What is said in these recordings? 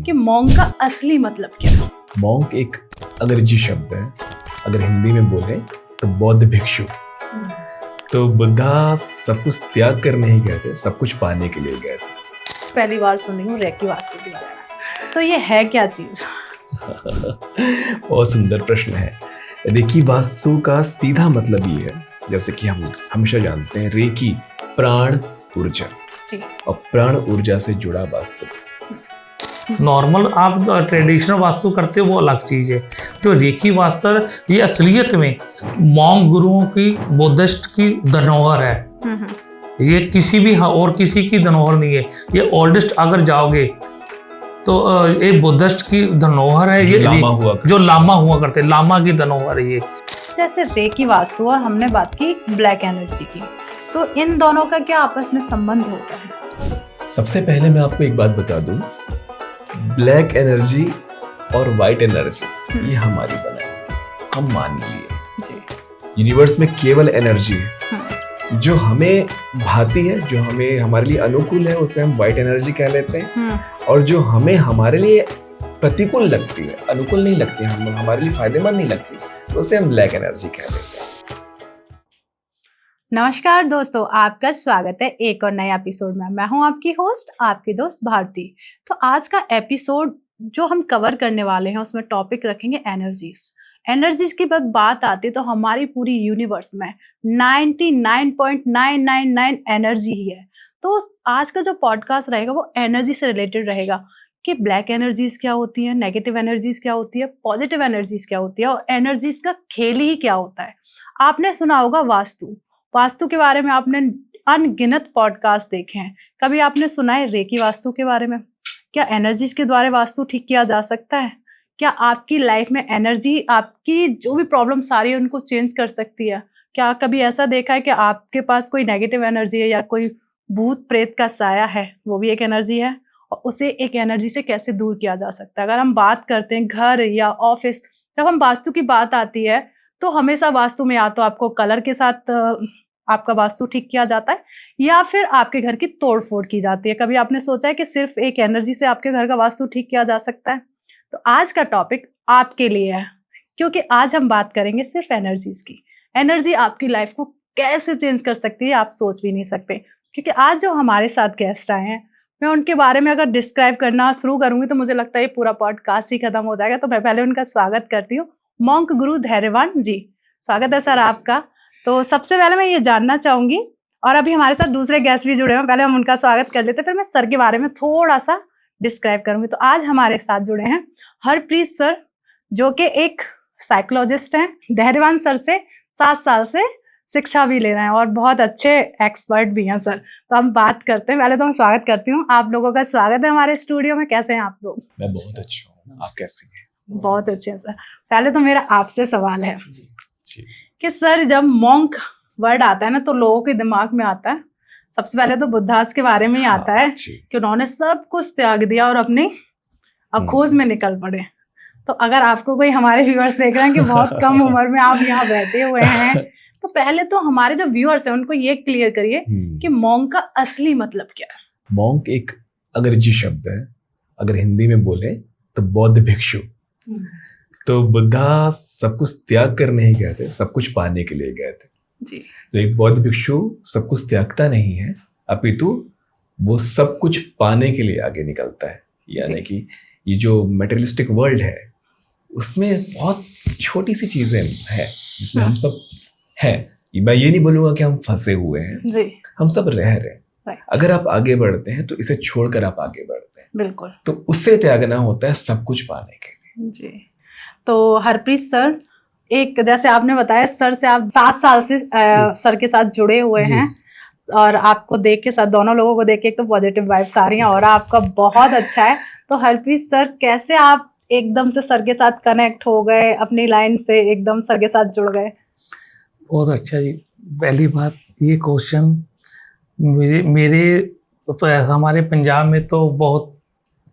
कि मॉन्क का असली मतलब क्या है। मॉन्क एक अंग्रेजी शब्द है, अगर हिंदी में बोले तो बौद्ध भिक्षु। तो बुद्धा सब कुछ त्याग करने ही गए थे, सब कुछ पाने के लिए गए थे। पहली बार सुनी हूँ रेकी वास्तु के बारे में, तो ये है क्या चीज? बहुत सुंदर प्रश्न है। रेकी वास्तु का सीधा मतलब ये है, जैसे कि हम हमेशा जानते हैं, रेकी प्राण ऊर्जा, और प्राण ऊर्जा से जुड़ा वास्तु। नॉर्मल आप ट्रेडिशनल वास्तु करते हो वो अलग चीज़ है। जो रेकी वास्तु ये असलियत में मॉन्क गुरुओं की, बुद्धिस्ट की धरोहर है। ये किसी भी और किसी की धरोहर नहीं है। ये ओल्डेस्ट अगर जाओगे तो ये बुद्धिस्ट की धरोहर है। ये जो लामा हुआ करते, लामा की धरोहर है ये। जैसे रेकी वास्तु और हमने बात की ब्लैक एनर्जी की, तो इन दोनों का क्या आपस में संबंध होता है? सबसे पहले मैं आपको एक बात बता दूं, ब्लैक एनर्जी और वाइट एनर्जी ये हमारी बनाई, हम मान लिए। यूनिवर्स में केवल एनर्जी है जो हमें भाती है, जो हमें हमारे लिए अनुकूल है, उसे हम वाइट एनर्जी कह लेते हैं। और जो हमें हमारे लिए प्रतिकूल लगती है, अनुकूल नहीं लगती, हम हमारे लिए फायदेमंद नहीं लगती, तो उसे हम ब्लैक एनर्जी कह लेते हैं। नमस्कार दोस्तों, आपका स्वागत है एक और नए एपिसोड में। मैं हूं आपकी होस्ट, आपकी दोस्त भारती। तो आज का एपिसोड जो हम कवर करने वाले हैं उसमें टॉपिक रखेंगे एनर्जीज की बात आती है तो हमारी पूरी यूनिवर्स में 99.999 एनर्जी ही है। तो आज का जो पॉडकास्ट रहेगा वो एनर्जी से रिलेटेड रहेगा कि ब्लैक एनर्जीज क्या होती है, नेगेटिव एनर्जीज क्या होती है, पॉजिटिव एनर्जीज क्या होती है, और एनर्जीज का खेल ही क्या होता है। आपने सुना होगा वास्तु के बारे में, आपने अनगिनत पॉडकास्ट देखे हैं। कभी आपने सुना है रेकी वास्तु के बारे में? क्या एनर्जीज के द्वारा वास्तु ठीक किया जा सकता है? क्या आपकी लाइफ में एनर्जी आपकी जो भी प्रॉब्लम सारी है उनको चेंज कर सकती है? क्या कभी ऐसा देखा है कि आपके पास कोई नेगेटिव एनर्जी है या कोई भूत प्रेत का साया है, वो भी एक एनर्जी है, और उसे एक एनर्जी से कैसे दूर किया जा सकता है? अगर हम बात करते हैं घर या ऑफिस, जब हम वास्तु की बात आती है तो हमेशा वास्तु में या तो आपको कलर के साथ आपका वास्तु ठीक किया जाता है या फिर आपके घर की तोड़फोड़ की जाती है। कभी आपने सोचा है कि सिर्फ एक एनर्जी से आपके घर का वास्तु ठीक किया जा सकता है? तो आज का टॉपिक आपके लिए है, क्योंकि आज हम बात करेंगे सिर्फ एनर्जीज की। एनर्जी आपकी लाइफ को कैसे चेंज कर सकती है आप सोच भी नहीं सकते। क्योंकि आज जो हमारे साथ गेस्ट आए हैं, मैं उनके बारे में अगर डिस्क्राइब करना शुरू करूंगी तो मुझे लगता है ये पूरा पॉडकास्ट ही खत्म हो जाएगा। तो मैं पहले उनका स्वागत करती हूँ, मॉन्क गुरु धैर्यवान जी। स्वागत है सर आपका। तो सबसे पहले मैं ये जानना चाहूंगी, और अभी हमारे साथ दूसरे गेस्ट भी जुड़े हैं, पहले हम उनका स्वागत कर लेते हैं, फिर मैं सर के बारे में थोड़ा सा डिस्क्राइब करूंगी। तो आज हमारे साथ जुड़े हैं हरप्रीत सर, जो कि एक साइकोलॉजिस्ट हैं। धैर्यवान सर से 7 साल से शिक्षा भी ले रहे हैं और बहुत अच्छे एक्सपर्ट भी हैं सर। तो हम बात करते हैं, पहले तो मैं स्वागत करती हूँ, आप लोगों का स्वागत है हमारे स्टूडियो में। कैसे हैं आप लोग? मैं बहुत अच्छा हूँ, आप कैसे हैं? बहुत अच्छे हैं सर। पहले तो मेरा आपसे सवाल है कि सर, जब मॉन्क वर्ड आता है ना तो लोगों के दिमाग में आता है सबसे पहले तो बुद्धास के बारे में ही आता है कि उन्होंने सब कुछ त्याग दिया और अपनी खोज में निकल पड़े। तो अगर आपको कोई, हमारे व्यूअर्स देख रहे हैं कि बहुत कम उम्र में आप यहाँ बैठे हुए हैं, तो पहले तो हमारे जो व्यूअर्स हैं उनको ये क्लियर करिए कि मॉन्क का असली मतलब क्या है। मॉन्क एक अंग्रेजी शब्द है, अगर हिंदी में बोले तो बौद्ध भिक्षु। तो बुद्धा सब कुछ त्याग करने ही गए थे, सब कुछ पाने के लिए गए थे जी। तो एक बौद्ध भिक्षु सब कुछ त्यागता नहीं है, अपितु वो सब कुछ पाने के लिए आगे निकलता है। यानी कि ये जो मटेरियलिस्टिक वर्ल्ड है उसमें बहुत छोटी सी चीजें हैं जिसमें हम सब हैं। मैं ये नहीं बोलूंगा कि हम फंसे हुए हैं जी। हम सब रह रहे हैं। अगर आप आगे बढ़ते हैं तो इसे छोड़कर आप आगे बढ़ते हैं, बिल्कुल, तो उससे त्यागना होता है सब कुछ पाने के लिए जी। तो हरप्रीत सर, एक जैसे आपने बताया सर से आप 7 साल से सर के साथ जुड़े हुए हैं, और आपको देख के, साथ दोनों लोगों को देख के एक तो पॉजिटिव वाइब्स आ रही हैं और आपका बहुत अच्छा है। तो हरप्रीत सर, कैसे आप एकदम से सर के साथ कनेक्ट हो गए, अपनी लाइन से एकदम सर के साथ जुड़ गए? बहुत अच्छा जी। पहली बात, ये क्वेश्चन मेरे तो ऐसा हमारे पंजाब में तो बहुत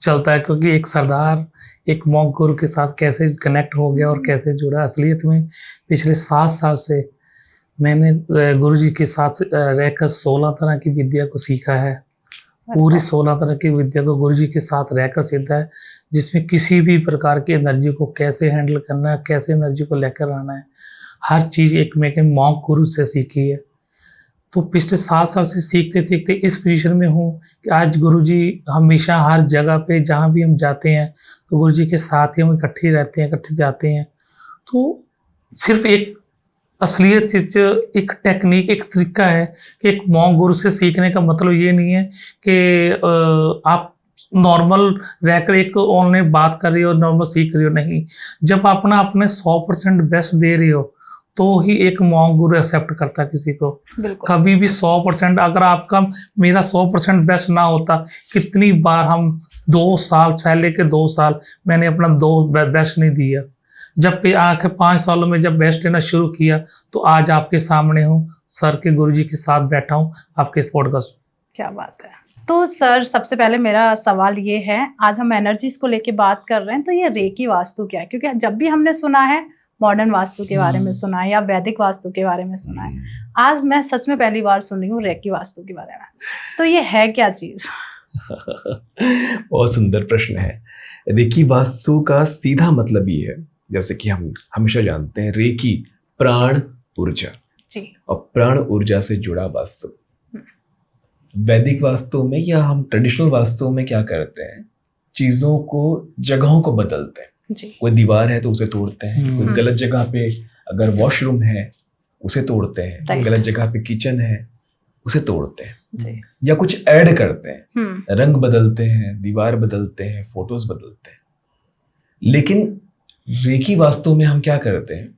चलता है, क्योंकि एक सरदार एक मॉन्क गुरु के साथ कैसे कनेक्ट हो गया और कैसे जुड़ा। असलियत में पिछले 7 साल से मैंने गुरुजी के साथ रहकर 16 तरह की विद्या को सीखा है। पूरी 16 तरह की विद्या को गुरुजी के साथ रहकर सीखा है। जिसमें किसी भी प्रकार की एनर्जी को कैसे हैंडल करना है, कैसे एनर्जी को लेकर आना है, हर चीज़ एक मैंने मॉन्क गुरु से सीखी है। तो पिछले 7 साल से सीखते सीखते इस पोजीशन में हूँ कि आज गुरुजी हमेशा हर जगह पे जहाँ भी हम जाते हैं तो गुरुजी के साथ ही हम इकट्ठे रहते हैं, इकट्ठे जाते हैं। तो सिर्फ एक असलियत चीज, एक टेक्निक, एक तरीका है कि एक मॉन्क गुरु से सीखने का मतलब ये नहीं है कि आप नॉर्मल रहकर एक ऑनलाइन बात कर रही हो, नॉर्मल सीख रही हो। नहीं, जब अपना अपने 100% बेस्ट दे रही हो तो ही एक मॉन्क गुरु एक्सेप्ट करता है किसी को। कभी भी 100%, अगर आपका मेरा 100% बेस्ट ना होता, कितनी बार हम 2 साल से लेकर 2 साल मैंने अपना बेस्ट नहीं दिया। जब पे आखिर 5 सालों में जब बेस्ट देना शुरू किया तो आज आपके सामने हूँ, सर के गुरुजी के साथ बैठा हूँ आपके इस पॉडकास्ट। क्या बात है। तो सर, सबसे पहले मेरा सवाल ये है, आज हम एनर्जीज को लेके बात कर रहे हैं, तो ये रेकी वास्तु क्या है? क्योंकि जब भी हमने सुना है मॉडर्न वास्तु के बारे में सुना है या वैदिक वास्तु के बारे में सुना है, आज मैं सच में पहली बार सुन रही हूँ रेकी वास्तु के बारे में। तो ये है क्या चीज? बहुत सुंदर प्रश्न है। रेकी वास्तु का सीधा मतलब ये है, जैसे कि हम हमेशा जानते हैं, रेकी प्राण ऊर्जा जी, और प्राण ऊर्जा से जुड़ा वास्तु। वैदिक वास्तु में या हम ट्रेडिशनल वास्तु में क्या करते हैं, चीजों को, जगहों को बदलते हैं जी। कोई दीवार है तो उसे तोड़ते हैं, कोई गलत जगह पे अगर वॉशरूम है उसे तोड़ते हैं, गलत जगह पे किचन है उसे तोड़ते हैं जी। या कुछ ऐड करते हैं, रंग बदलते हैं, दीवार बदलते हैं, फोटोज बदलते हैं। लेकिन रेकी वास्तु में हम क्या करते हैं,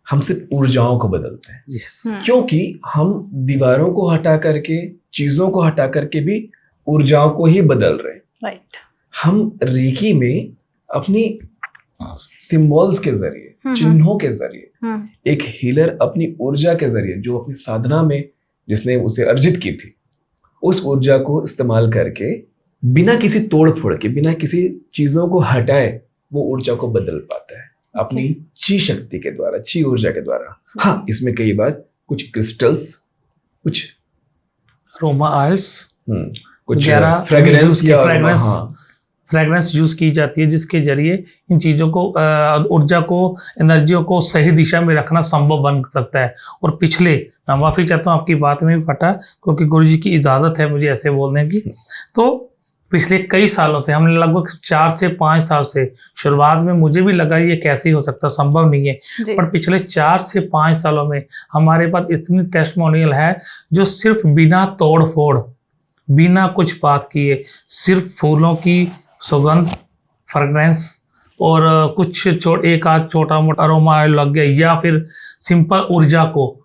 हम सिर्फ ऊर्जाओं को बदलते हैं। क्योंकि हम दीवारों को हटा करके, चीजों को हटा करके भी ऊर्जाओं को ही बदल रहे हैं। राइट। हम रेकी में अपनी सिंबल्स के जरिए, चिन्हों के जरिए, एक हीलर अपनी ऊर्जा के जरिए, जो अपनी साधना में जिसने उसे अर्जित की थी, उस ऊर्जा को इस्तेमाल करके बिना किसी तोड़ फोड़ के, बिना किसी चीजों को हटाए, वो ऊर्जा को बदल पाता है अपनी ची शक्ति के द्वारा, ची ऊर्जा के द्वारा। हाँ, इसमें कई बार कुछ क्रिस्टल्स, कुछ अरोमा ऑयल्स, कुछ फ्रेग्रेंस या फ्रेग्रेंस यूज की जाती है, जिसके जरिए इन चीज़ों को, ऊर्जा को, एनर्जियों को सही दिशा में रखना संभव बन सकता है। और पिछले, मैं माफ़ी चाहता हूँ आपकी बात में भी फटा, क्योंकि गुरुजी की इजाज़त है मुझे ऐसे बोलने की। तो पिछले कई सालों से, हमने लगभग 4 से 5 साल से, शुरुआत में मुझे भी लगा ये कैसे ही हो सकता, संभव नहीं है, पर पिछले 4 से 5 सालों में हमारे पास इतनी टेस्टिमोनियल है जो सिर्फ बिना तोड़ फोड़, बिना कुछ बात किए, सिर्फ फूलों की सुगंध, फ्रेग्रेंस और कुछ एक आध छोटा मोटा अरोमा ऑयल लग गया, या फिर सिंपल ऊर्जा को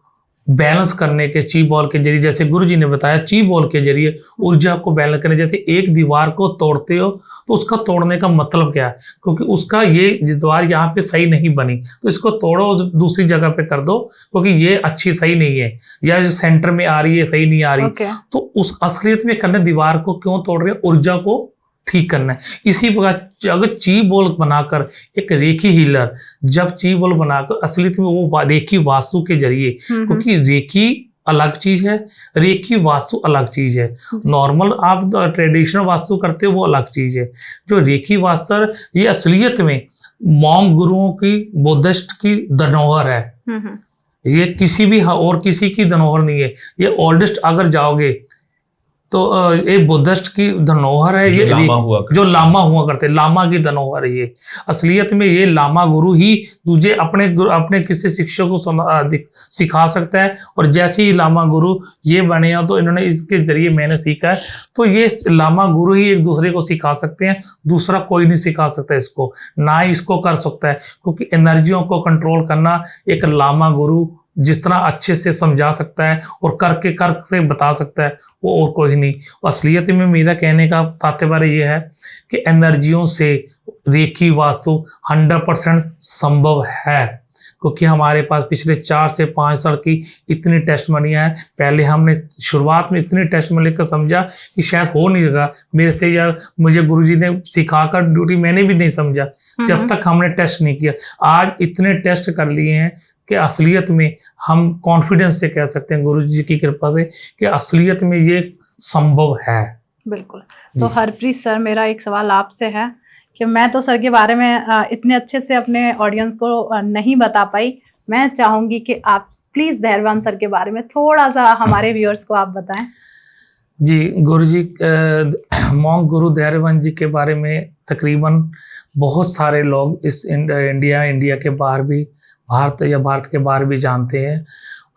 बैलेंस करने के ची बॉल के जरिए, जैसे गुरुजी ने बताया, ची बॉल के जरिए ऊर्जा को बैलेंस करने। जैसे एक दीवार को तोड़ते हो तो उसका तोड़ने का मतलब क्या है, क्योंकि उसका ये दीवार यहाँ पे सही नहीं बनी तो इसको तोड़ो, दूसरी जगह पे कर दो, क्योंकि ये अच्छी सही नहीं है, या जो सेंटर में आ रही है सही नहीं आ रही। तो उस असलियत में करने, दीवार को क्यों तोड़ रहे हैं, ऊर्जा को ठीक करना है। इसी प्रकार अगर ची बॉल बनाकर एक रेकी हीलर, जब ची बॉल बनाकर असलियत में वो रेकी वास्तु के जरिए, क्योंकि रेकी अलग चीज है, रेकी वास्तु अलग चीज है। नॉर्मल आप ट्रेडिशनल वास्तु करते हो वो अलग चीज है। जो रेकी वास्तु, ये असलियत में मॉन्क गुरुओं की, बुद्धिस्ट की धरोहर है। ये किसी भी और किसी की धरोहर नहीं है। ये ओल्डेस्ट अगर जाओगे तो ये बुद्धिस्ट की धरोहर है, ये जो लामा हुआ करते, लामा की धरोहर है ये। असलियत में ये लामा गुरु ही तुझे अपने किसी शिक्षक को सिखा सकता है, और जैसे ही लामा गुरु ये बने हो तो इन्होंने इसके जरिए मैंने सीखा है, तो ये लामा गुरु ही एक दूसरे को सिखा सकते हैं, दूसरा कोई नहीं सिखा सकता इसको, ना ही इसको कर सकता है, क्योंकि एनर्जियों को कंट्रोल करना एक लामा गुरु जिस तरह अच्छे से समझा सकता है और करके कर से बता सकता है, वो और कोई नहीं। असलियत में मेरा कहने का तात्पर्य ये है कि एनर्जियों से रेकी वास्तु 100% संभव है, क्योंकि हमारे पास पिछले 4 से 5 साल की इतनी टेस्टमनियाँ हैं। पहले हमने शुरुआत में इतनी टेस्टमनी लेकर समझा कि शायद हो नहीं लगा मेरे से, या मुझे गुरुजी ने सिखाकर ड्यूटी मैंने भी नहीं समझा जब तक हमने टेस्ट नहीं किया। आज इतने टेस्ट कर लिए हैं कि असलियत में हम कॉन्फिडेंस से कह सकते हैं गुरुजी की कृपा से कि असलियत में ये संभव है। बिल्कुल। तो हरप्रीत सर, मेरा एक सवाल आपसे है कि मैं तो सर के बारे में इतने अच्छे से अपने ऑडियंस को नहीं बता पाई। मैं चाहूंगी कि आप प्लीज धैर्यवान सर के बारे में थोड़ा सा हमारे व्यूअर्स को आप बताएं। जी, गुरु जी मॉन्क गुरु धैर्यवान जी के बारे में तकरीबन बहुत सारे लोग इस इंडिया के बाहर भी, भारत के बाहर भी जानते हैं।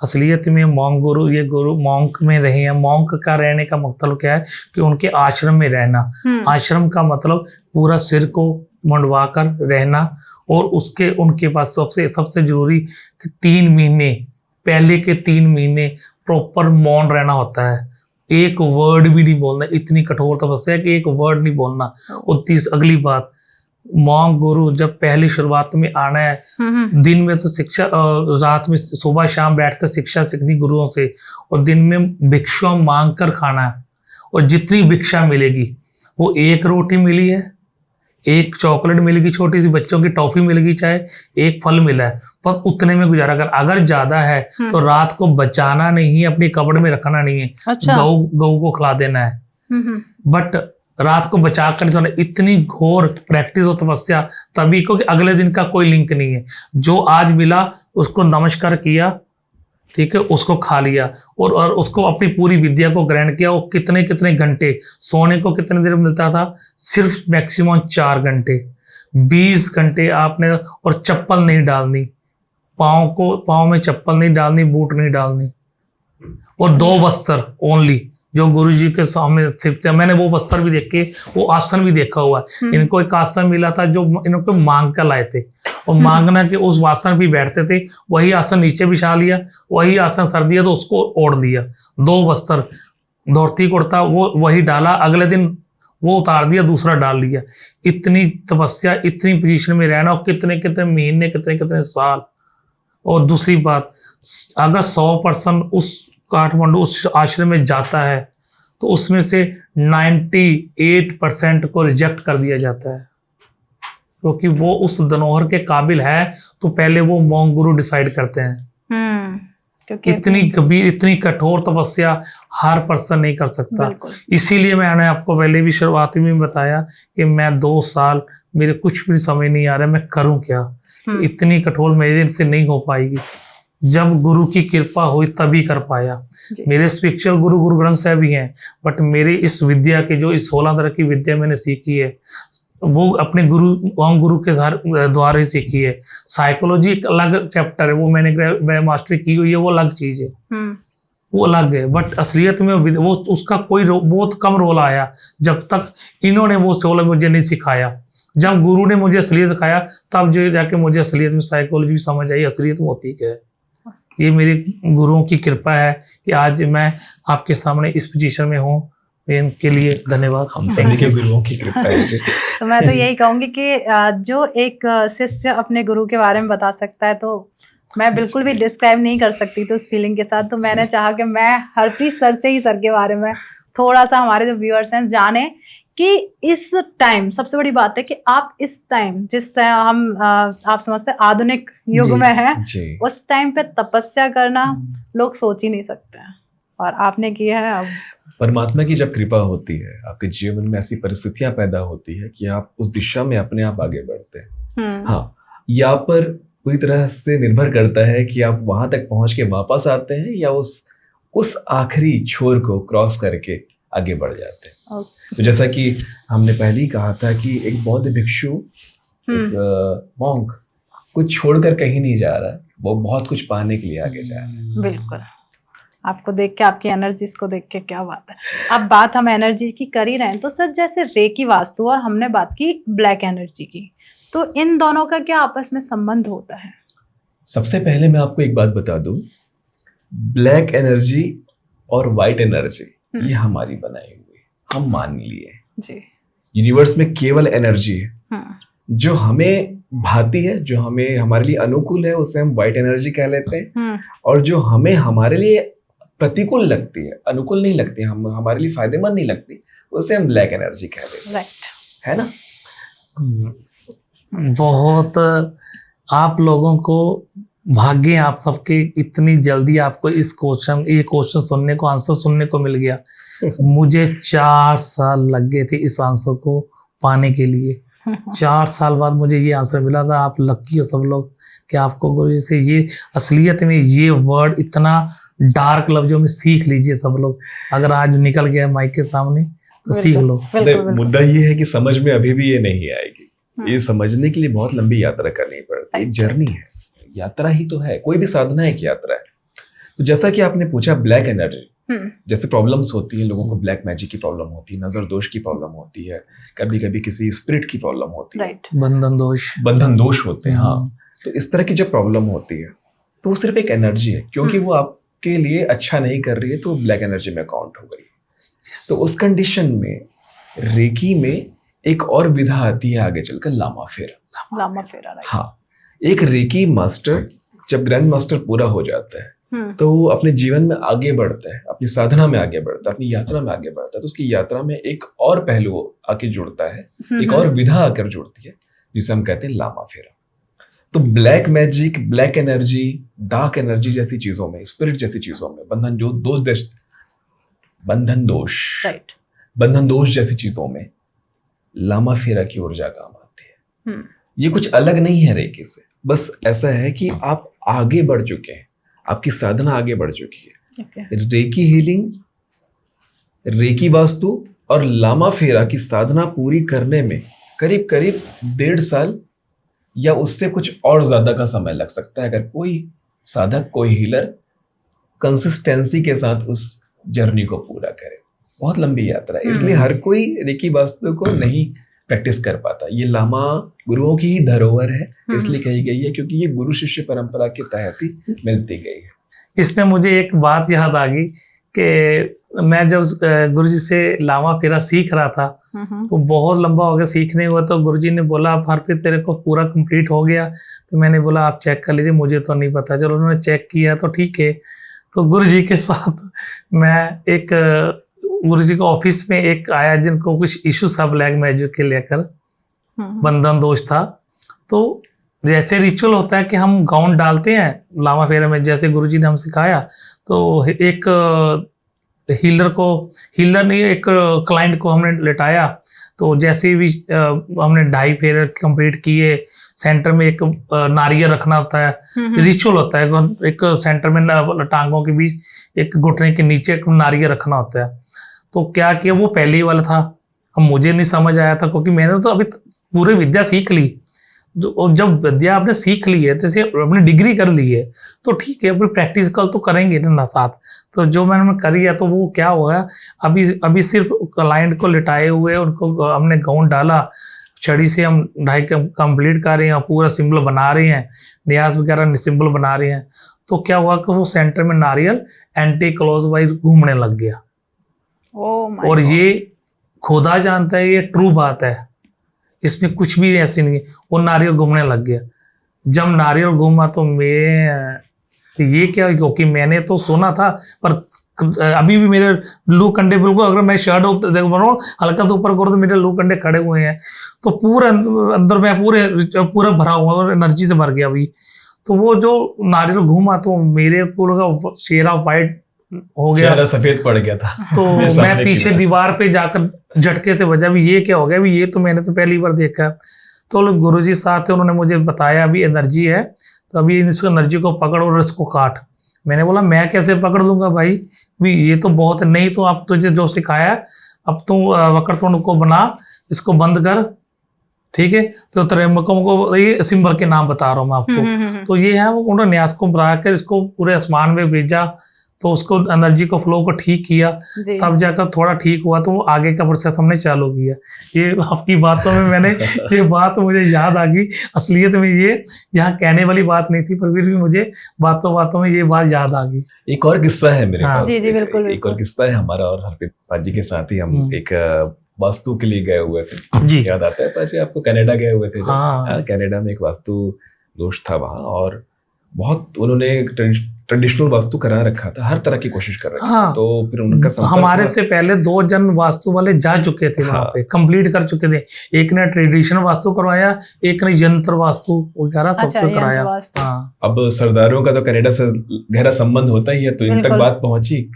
असलियत में मॉन्क गुरु, ये गुरु मॉन्क में रहे हैं। मॉन्क का रहने का मतलब क्या है कि उनके आश्रम में रहना। आश्रम का मतलब पूरा सिर को मुंडवा कर रहना, और उनके पास सबसे जरूरी 3 महीने, पहले के 3 महीने प्रॉपर मौन रहना होता है। एक वर्ड भी नहीं बोलना, इतनी कठोर तपस्या है कि एक वर्ड नहीं बोलना। और अगली बात, मॉन्क गुरु जब पहली शुरुआत में आना है, दिन में तो शिक्षा, रात में सुबह शाम बैठकर शिक्षा सीखनी गुरुओं से, और दिन में भिक्षा मांग कर खाना है। और जितनी भिक्षा मिलेगी, वो 1 रोटी मिली है, 1 चॉकलेट मिलेगी, छोटी सी बच्चों की टॉफी मिलेगी, चाहे 1 फल मिला है, बस उतने में गुजारा कर। अगर ज्यादा है तो रात को बचाना नहीं है, अपनी कपड़ में रखना नहीं है। अच्छा। गऊ को खिला देना है, बट रात को बचा कर नहीं सोना। इतनी घोर प्रैक्टिस और तपस्या तभी, क्योंकि अगले दिन का कोई लिंक नहीं है। जो आज मिला उसको नमस्कार किया, ठीक है, उसको खा लिया, और उसको अपनी पूरी विद्या को ग्रहण किया। वो कितने घंटे सोने को कितने देर मिलता था? सिर्फ मैक्सिमम 4 घंटे। 20 घंटे आपने, और चप्पल नहीं डालनी, पाँव में चप्पल नहीं डालनी, बूट नहीं डालनी, और 2 वस्त्र ओनली जो गुरु जी के सामने सिर्फ। मैंने वो वस्त्र भी देखे, वो आसन भी देखा हुआ है। इनको एक आसन मिला था जो इनको मांग कर लाए थे, और मांगना के उस आसन भी बैठते थे। वही आसन नीचे बिछा लिया, वही आसन सर्दी तो उसको ओढ़ दिया। 2 वस्त्र, धोती कुर्ता वो वही डाला, अगले दिन वो उतार दिया, दूसरा डाल लिया। इतनी तपस्या, इतनी पोजीशन में रहना, और कितने महीने, कितने साल। और दूसरी बात, अगर 100% उस काठमांडू उस आश्रम में जाता है, तो उसमें से 98% को रिजेक्ट कर दिया जाता है, क्योंकि वो उस धनोहर के काबिल है। तो पहले वो मॉन्क गुरु डिसाइड करते हैं। इतनी गंभीर, इतनी कठोर तपस्या हर पर्सन नहीं कर सकता। इसीलिए मैंने आपको पहले भी शुरुआत में बताया कि मैं 2 साल, मेरे कुछ भी समझ नहीं आ रहा मैं करूं क्या। इतनी कठोर मेरे से नहीं हो पाएगी। जब गुरु की कृपा हुई तभी कर पाया। मेरे स्पिरिचुअल गुरु ग्रंथ साहब ही हैं, बट मेरी इस विद्या के जो इस 16 तरह की विद्या मैंने सीखी है, वो अपने गुरु के द्वारा ही सीखी है। साइकोलॉजी एक अलग चैप्टर है, वो मैंने मास्टरी की हुई है, वो अलग चीज है, वो अलग है। बट असलियत में वो उसका कोई बहुत कम रोल आया जब तक इन्होंने वो सोल मुझे नहीं सिखाया। जब गुरु ने मुझे असलियत सिखाया, तब जो जाके मुझे असलियत में साइकोलॉजी समझ आई, असलियत में होती क्या है। ये मेरे गुरुओं की कृपा है कि आज मैं आपके सामने इस पोजीशन में हूँ। इनके लिए धन्यवाद। हम सभी के गुरुओं की कृपा है जी। तो मैं तो यही कहूंगी कि जो एक शिष्य अपने गुरु के बारे में बता सकता है, तो मैं बिल्कुल भी डिस्क्राइब नहीं कर सकती थी उस फीलिंग के साथ। तो मैंने चाहा कि मैं हरप्रीत सर से ही सर के बारे में थोड़ा सा हमारे जो व्यूअर्स हैं जाने कि इस टाइम सबसे बड़ी बात है कि आप इस टाइम जिस हम आप समझते हैं आधुनिक युग में हैं, उस टाइम पे तपस्या करना लोग सोच ही नहीं सकते हैं, और आपने किया है। अब परमात्मा की जब कृपा होती है, आपके जीवन में ऐसी परिस्थितियां पैदा होती है कि आप उस दिशा में अपने आप आगे बढ़ते हैं। हाँ, यहाँ पर पूरी तरह से निर्भर करता है कि आप वहां तक पहुंच के वापस आते हैं या उस आखिरी छोर को क्रॉस करके आगे बढ़ जाते हैं। तो जैसा कि हमने पहले ही कहा था कि एक बौद्ध भिक्षु, एक मॉन्क कुछ छोड़कर कहीं नहीं जा रहा, वो बहुत कुछ पाने के लिए आगे जा रहा है। बिल्कुल, आपको देख के, आपकी एनर्जीज को देख के क्या बात है। अब बात हम एनर्जी की कर ही रहे हैं, तो सर जैसे रेकी वास्तु और हमने बात की ब्लैक एनर्जी की, तो इन दोनों का क्या आपस में संबंध होता है? सबसे पहले मैं आपको एक बात बता दूं, ब्लैक एनर्जी और व्हाइट एनर्जी ये हमारी बनाई हुई, हम मान लिए जी। यूनिवर्स में केवल एनर्जी है जो हमें भाती है, जो हमें हमारे लिए अनुकूल है, उसे हम व्हाइट एनर्जी कह लेते हैं। और जो हमें हमारे लिए प्रतिकूल लगती है, अनुकूल नहीं लगती, हम हमारे लिए फायदेमंद नहीं लगती, उसे हम ब्लैक एनर्जी कह देते हैं, है ना। बहुत आप लोगों को भाग्य, आप सबके इतनी जल्दी आपको ये क्वेश्चन सुनने को, आंसर सुनने को मिल गया। मुझे 4 साल लग गए थे इस आंसर को पाने के लिए। 4 साल बाद मुझे ये आंसर मिला था। आप लकी हो सब लोग कि आपको गुरुजी से ये असलियत में ये वर्ड इतना डार्क लफ्जों में सीख लीजिए सब लोग। अगर आज निकल गया माइक के सामने तो सीख लो। मुद्दा ये है कि समझ में अभी भी ये नहीं आएगी। ये समझने के लिए बहुत लंबी यात्रा करनी पड़ती है, जर्नी है, यात्रा ही तो है, कोई भी साधना एक यात्रा है। तो जैसा कि आपने पूछा ब्लैक एनर्जी, जैसे प्रॉब्लम्स होती है लोगों को, ब्लैक मैजिक की प्रॉब्लम होती है, नजर दोष की प्रॉब्लम होती है, कभी कभी किसी स्पिरिट की प्रॉब्लम होती है, बंधन दोष होते हैं। हाँ, तो इस तरह की जब प्रॉब्लम होती है तो वो सिर्फ एक एनर्जी है, क्योंकि वो आपके लिए अच्छा नहीं कर रही है तो ब्लैक एनर्जी में काउंट हो गई। तो उस कंडीशन में रेकी में एक और विधा आती है आगे चलकर, लामा फेरा। हाँ, एक रेकी मास्टर जब ग्रैंड मास्टर पूरा हो जाता है तो वो अपने जीवन में आगे बढ़ता है, अपनी साधना में आगे बढ़ता है, अपनी यात्रा में आगे बढ़ता है। तो उसकी यात्रा में एक और पहलू आके जुड़ता है, एक और विधा आकर जुड़ती है, जिसे हम कहते हैं लामा फेरा। तो black magic, black energy, dark energy जैसी चीजों में, स्पिरिट जैसी चीजों में, बंधन दोष जैसी चीजों में लामा फेरा की ऊर्जा काम आती है। ये कुछ अलग नहीं है रेकी से, बस ऐसा है कि आप आगे बढ़ चुके हैं, आपकी साधना आगे बढ़ चुकी है। रेकी हीलिंग, रेकी वास्तु और लामा फेरा की साधना पूरी करने में करीब 1.5 साल या उससे कुछ और ज्यादा का समय लग सकता है, अगर कोई साधक, कोई हीलर कंसिस्टेंसी के साथ उस जर्नी को पूरा करे। बहुत लंबी यात्रा है, इसलिए हर कोई रेकी वास्तु को नहीं प्रैक्टिस कर पाता। ये लामा गुरुओं की ही धरोहर है, इसलिए कही गई है क्योंकि ये गुरु शिष्य परंपरा के तहत ही मिलती गई है। इसमें मुझे एक बात याद आ गई कि मैं जब गुरुजी से लामा फेरा सीख रहा था तो बहुत लंबा हो गया सीखने हुआ, तो गुरुजी ने बोला आप हरप्रीत तेरे को पूरा कंप्लीट हो गया। तो मैंने बोला आप चेक कर लीजिए, मुझे तो नहीं पता। चलो उन्होंने चेक किया तो ठीक है। तो गुरुजी के साथ मैं एक गुरुजी के ऑफिस में एक आया जिनको कुछ इशू था ब्लैक मैजिक के लेकर, बंधन दोष था। तो जैसे रिचुअल होता है कि हम गाउन डालते हैं लामा फेरा में, जैसे गुरुजी ने हम सिखाया, तो एक हीलर नहीं, एक क्लाइंट को हमने लेटाया। तो जैसे भी हमने 2.5 फेरे कंप्लीट किए, सेंटर में एक नारियल रखना होता है, रिचुअल होता है, एक सेंटर में टांगों के बीच एक घुटने के नीचे एक नारियल रखना होता है। तो क्या किया, वो पहले ही वाला था, अब मुझे नहीं समझ आया था क्योंकि मैंने तो अभी पूरी विद्या सीख ली। जब विद्या आपने सीख ली है, जैसे अपनी डिग्री कर ली है तो ठीक है, अपनी प्रैक्टिकल तो करेंगे ना साथ। तो जो मैंने करी है तो वो क्या हुआ, अभी सिर्फ क्लाइंट को लिटाए हुए उनको हमने गाउन डाला, छड़ी से हम 2.5 कंप्लीट कर रहे हैं, पूरा सिंबल बना रहे हैं, न्यास वगैरह सिंबल बना रहे हैं। तो क्या हुआ कि वो सेंटर में नारियल एंटी क्लॉकवाइज घूमने लग गया। और ये खुदा जानता है, ये ट्रू बात है, इसमें कुछ भी ऐसी नहीं है। वो नारियल घूमने लग गया। जब नारियल घूमा तो ये क्या, क्योंकि मैंने तो सुना था पर अभी भी मेरे लू कंडे बिल्कुल, अगर मैं शर्ट बनाऊँ हल्का तो ऊपर करो तो मेरे लू कंडे खड़े हुए हैं। तो पूरा अंदर में पूरा भरा हुआ और एनर्जी से भर गया अभी। तो वो जो नारियल घूमा तो मेरे पूरा चेहरा वाइट हो गया, चेहरा सफेद पड़ गया था। तो मैं पीछे दीवार पे जाकर झटके से बजा, भी ये क्या हो गया, भी ये तो मैंने तो पहली बार देखा। तो लोग गुरुजी साथ थे, उन्होंने मुझे बताया अभी एनर्जी है तो अभी इसको एनर्जी को पकड़ और इसको काट। मैंने बोला मैं कैसे पकड़ लूंगा भाई, भी ये तो बहुत नहीं, तो आप तुझे जो सिखाया अब तू वक्रतुंड को बना, इसको बंद कर, ठीक है। तो त्र्यंबकम को ये सिंबल के नाम बता रहा हूँ मैं आपको। तो ये है, वो उन्होंने न्यास को बनाकर इसको पूरे आसमान में भेजा, तो उसको एनर्जी को फ्लो को ठीक किया, तब जाकर थोड़ा ठीक हुआ। तो आगे का प्रोसेस हमने चालू किया। ये आपकी बातों में मैंने ये बात मुझे याद आ गई। असलियत में ये यहाँ कहने वाली बात नहीं थी, पर फिर भी मुझे बातों बातों में ये बात याद आ गई। एक और किस्सा है मेरे पास। जी बिल्कुल। एक और किस्सा है हमारा और हरप्रीत पाजी के साथ ही हम एक वास्तु के लिए गए हुए थे जी। याद आता है पाजी आपको, कनाडा गए हुए थे। कनाडा में एक वास्तु दोष था वहाँ, और बहुत उन्होंने ट्रेडिशनल वास्तु करा रखा था, हर तरह की कोशिश कर रहे थे। तो फिर उनका हमारे से पहले 2 जन वास्तु वाले जा चुके थे वहाँ पे, कंप्लीट कर चुके थे। एक ने ट्रेडिशनल वास्तु करवाया, एक ने यंत्र वास्तु वगैरह सब कुछ कराया। अब सरदारों का तो कनाडा से गहरा संबंध होता ही है, तो इन तक बात पहुंची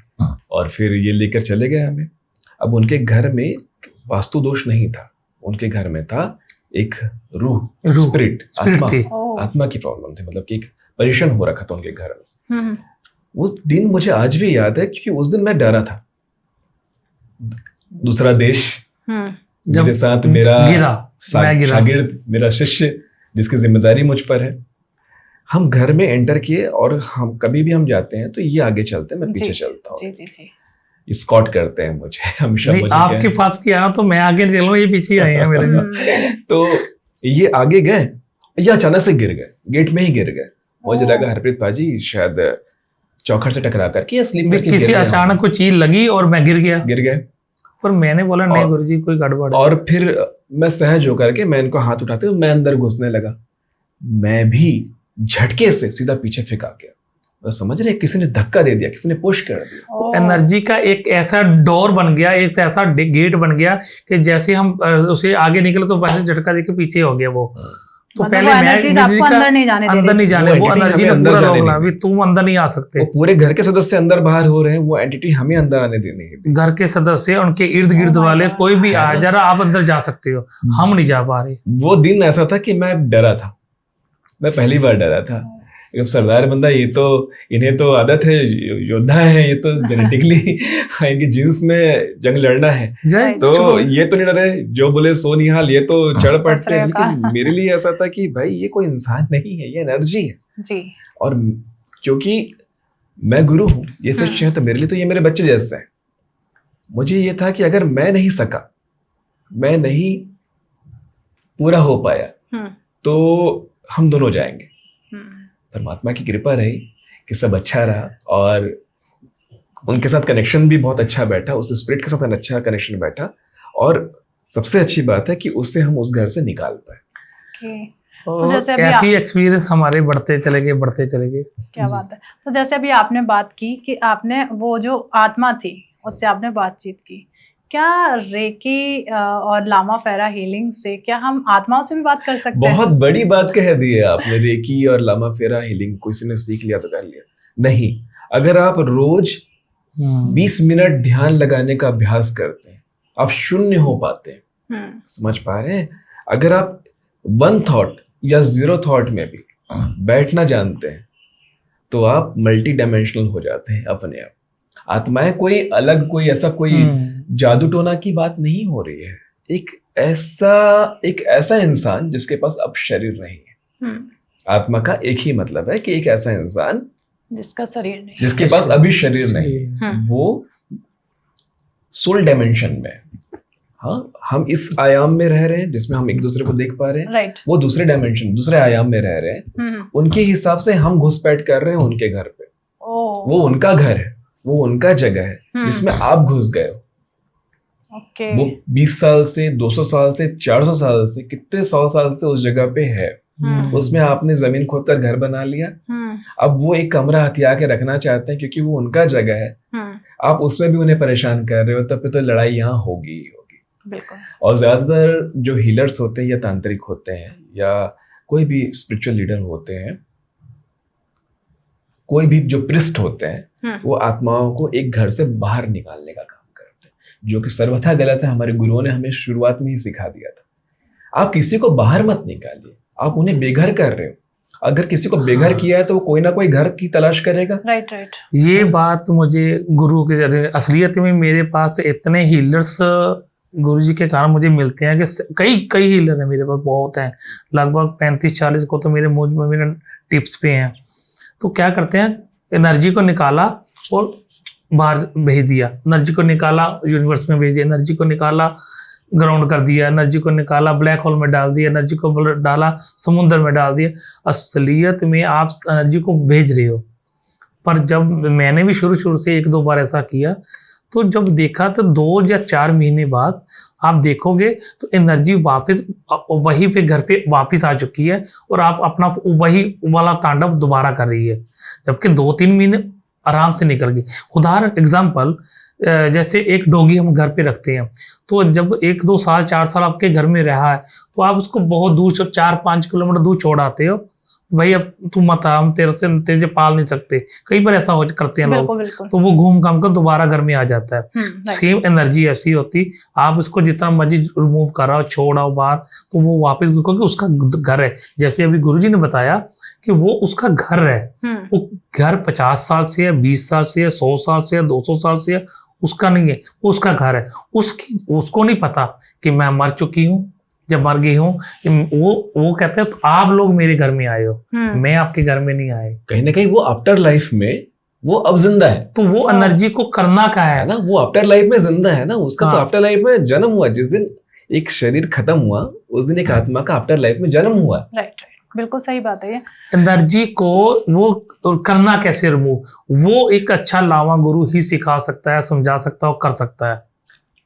और फिर ये लेकर चले गए हमें। अब उनके घर में वास्तु दोष नहीं था, उनके घर में था एक रूह, रूह, स्पिरिट, आत्मा, थी। आत्मा की प्रॉब्लम थी, मतलब कि एक परेशान हो रखा था उनके घर में। हम्म, उस दिन मुझे आज भी याद है, क्योंकि उस दिन मैं डरा था। दूसरा देश, जब मेरे साथ मेरा मैं गिरा, शागिर्द, मेरा शिष्य, जिसकी जिम्मेदारी मुझ पर है। हम घर में एंटर किए और हम कभी भी हम जाते हैं तो ये आगे चलते हैं, मैं पीछे चलता हूँ। स्कॉट करते हैं मुझे हमेशा। नहीं, आपके पास भी आया तो मैं आगे चल रहा, ये पीछे आए हैं मेरे। तो ये आगे गए, ये अचानक से गिर गए, गेट में ही गिर गए। मुझे लगा हरप्रीत पाजी शायद चौखट से टकरा करके या स्लिप करके किसी अचानक कोई चीज लगी और मैं गिर गए। पर मैंने बोला नहीं गुरुजी, कोई गड़बड़ है। और फिर मैं सहज होकर के मैं इनको हाथ उठाते हुए मैं अंदर घुसने लगा। मैं भी झटके से सीधा पीछे फेंका गया। तो समझ रहे, किसी ने धक्का दे दिया, किसी ने पुश कर दिया। एनर्जी का एक ऐसा डोर बन गया, एक ऐसा गेट बन गया कि जैसे हम उसे आगे निकले तो वैसे झटका देके पीछे हो गया वो। तो मतलब पहले मैं अंदर नहीं जाने वो एनर्जी ने पूरा रोक लिया, अभी तुम अंदर नहीं आ सकते। वो पूरे घर के सदस्य अंदर बाहर हो रहे हैं, वो एंटिटी हमें अंदर आने देनी है। घर के सदस्य, उनके इर्द गिर्द वाले, कोई भी आ जरा आप अंदर जा सकते हो, हम नहीं जा पा रहे। वो दिन ऐसा था कि मैं डरा था, मैं पहली बार डरा था। सरदार बंदा, ये तो इन्हें तो आदत है, योद्धा है, ये तो जेनेटिकली इनकी जीन्स में जंग लड़ना है, तो ये तो नहीं डरे, जो बोले सो निहाल, ये तो चढ़ पड़ते हैं। लेकिन मेरे लिए ऐसा था कि भाई ये कोई इंसान नहीं है, ये एनर्जी है जी। और क्योंकि मैं गुरु हूँ, ये शिष्य है, तो मेरे लिए तो ये मेरे बच्चे जैसे हैं। मुझे ये था कि अगर मैं नहीं सका, मैं नहीं पूरा हो पाया, तो हम दोनों जाएंगे। परमात्मा की कृपा रही कि सब अच्छा रहा और उनके साथ कनेक्शन भी बहुत अच्छा बैठा, उस स्पिरिट के साथ अच्छा कनेक्शन बैठा। और सबसे अच्छी बात है कि उससे हम उस घर से निकाल पाए। तो जैसे ऐसी एक्सपीरियंस हमारे बढ़ते चले गए। क्या बात है। तो जैसे अभी आपने बात की कि आपने वो जो आत्मा थी उससे आपने बातचीत की, क्या रेकी और लामा फेरा हीलिंग से क्या हम आत्माओं से भी बात कर सकते हैं? बहुत बड़ी बात कह दी है आपने। रेकी और लामा फेरा हीलिंग किसी ने सीख लिया तो कर लिया नहीं। अगर आप रोज 20 मिनट ध्यान लगाने का अभ्यास करते हैं, आप शून्य हो पाते हैं। समझ पा रहे हैं? अगर आप 1 थॉट या 0 थॉट में भी बैठना जानते हैं तो आप मल्टी डायमेंशनल हो जाते हैं अपने आप। आत्माएं कोई अलग, कोई ऐसा कोई जादू टोना की बात नहीं हो रही है। एक ऐसा इंसान जिसके पास अब शरीर नहीं है। आत्मा का एक ही मतलब है कि एक ऐसा इंसान जिसका शरीर नहीं, जिसके पास अभी शरीर नहीं है, वो सोल डायमेंशन में। हाँ, हम इस आयाम में रह रहे हैं जिसमें हम एक दूसरे को देख पा रहे हैं। राइट। वो दूसरे डायमेंशन, दूसरे आयाम में रह रहे हैं। उनके हिसाब से हम घुसपैठ कर रहे हैं उनके घर पे। वो उनका घर है, वो उनका जगह है जिसमें आप घुस गए हो। वो 20 साल से, 200 साल से, 400 साल से, कितने 100 साल से उस जगह पे है। उसमें आपने जमीन खोदकर घर बना लिया। अब वो एक कमरा हथिया के रखना चाहते हैं क्योंकि वो उनका जगह है। आप उसमें भी उन्हें परेशान कर रहे हो, तब तो लड़ाई यहाँ होगी। बिल्कुल। और ज्यादातर जो हीलर्स होते हैं या तांत्रिक होते हैं या कोई भी स्पिरिचुअल लीडर होते हैं, कोई भी जो प्रिस्ट होते हैं, वो आत्माओं को एक घर से बाहर निकालने का काम करते हैं, जो कि सर्वथा गलत है। हमारे गुरुओं ने हमें शुरुआत में ही सिखा दिया था, आप किसी को बाहर मत निकालिए, आप उन्हें बेघर कर रहे हो। अगर किसी को बेघर किया है तो वो कोई ना कोई घर की तलाश करेगा। Right right. ये बात मुझे गुरु के जरिए, असलियत में मेरे पास इतने हीलर्स गुरुजी के कारण मुझे मिलते हैं कि कई हीलर हैं मेरे पास, बहुत हैं, लगभग 35-40 को तो मेरे मुझ में मेरे टिप्स पे हैं। तो क्या करते हैं, एनर्जी को निकाला और बाहर भेज दिया, एनर्जी को निकाला यूनिवर्स में भेज दिया, एनर्जी को निकाला ग्राउंड कर दिया, एनर्जी को निकाला ब्लैक होल में डाल दिया, एनर्जी को डाला समुद्र में डाल दिया। असलियत में आप एनर्जी को भेज रहे हो। पर जब मैंने भी शुरू से 1-2 बार ऐसा किया, तो जब देखा तो 2 या 4 महीने बाद आप देखोगे तो एनर्जी वापस वहीं पे घर पे वापस आ चुकी है और आप अपना वही वाला तांडव दोबारा कर रही है, जबकि 2-3 महीने आराम से निकल गए। उदाहरण एग्जांपल, जैसे एक डॉगी हम घर पे रखते हैं, तो जब 1-2 साल 4 साल आपके घर में रहा है तो आप उसको बहुत दूर, 4-5 किलोमीटर दूर छोड़ आते हो, भाई अब तू मत आ, हम तेरे पाल नहीं सकते, कई बार ऐसा हो करते हैं लोग, बिल्कुल बिल्कुल। तो वो घूम घाम कर दोबारा घर में आ जाता है। right. सेम एनर्जी ऐसी होती, आप उसको जितना मर्जी रिमूव कराओ, छोड़ाओ बाहर, तो वो वापस, क्योंकि उसका घर है। जैसे अभी गुरुजी ने बताया कि वो उसका घर है, वो घर 50 साल से है, 20 साल से है, 100 साल से है, 200 साल से है, उसका नहीं है, वो उसका घर है। उसको नहीं पता कि मैं मर चुकी हूँ, जब मर गई हूँ। वो कहते हैं तो आप लोग मेरे घर में आए हो, मैं आपके घर में नहीं आए। कहीं ना कहीं वो आफ्टर लाइफ में वो अब जिंदा है, तो वो एनर्जी को करना क्या है ना, वो आफ्टर लाइफ में जिंदा है ना, उसका तो हाँ। आफ्टर लाइफ में जन्म हुआ। जिस दिन एक शरीर खत्म हुआ उस दिन एक आत्मा का आफ्टर लाइफ में जन्म हुआ। राइट, बिल्कुल सही बात है ये। एनर्जी को वो करना कैसे रिमूव, वो एक अच्छा लावा गुरु ही सिखा सकता है, समझा सकता है और कर सकता है।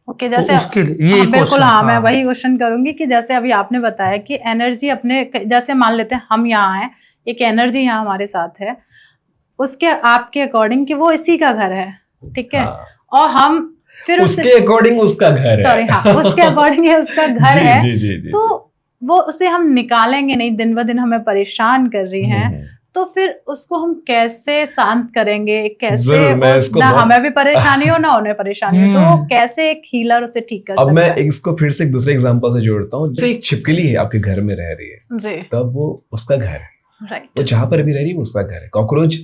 ओके, जैसे तो उसके लिए ये बिल्कुल हाँ, मैं वही क्वेश्चन करूंगी कि जैसे अभी आपने बताया कि एनर्जी अपने, जैसे मान लेते हैं हम यहाँ हैं, एक एनर्जी यहाँ हमारे साथ है, उसके आपके अकॉर्डिंग कि वो इसी का घर है, ठीक है, और हम फिर उसके अकॉर्डिंग उसका घर है, सॉरी हाँ, उसके अकॉर्डिंग उसका घर है, जी, तो वो उसे हम निकालेंगे नहीं, दिन ब दिन हमें परेशान कर रही हैं, तो फिर उसको हम कैसे शांत करेंगे, कैसे ना हमें भी परेशानी हो ना उन्हें परेशानी हो, तो वो कैसे एक हीलर उसे ठीक कर सकता है। अब मैं इसको फिर से एक दूसरे एग्जांपल से जोड़ता हूँ। जो एक छिपकली है आपके घर में रह रही है जी, तब वो उसका घर है, राइट, वो जहां पर भी रह रही है उसका घर है। कॉकरोच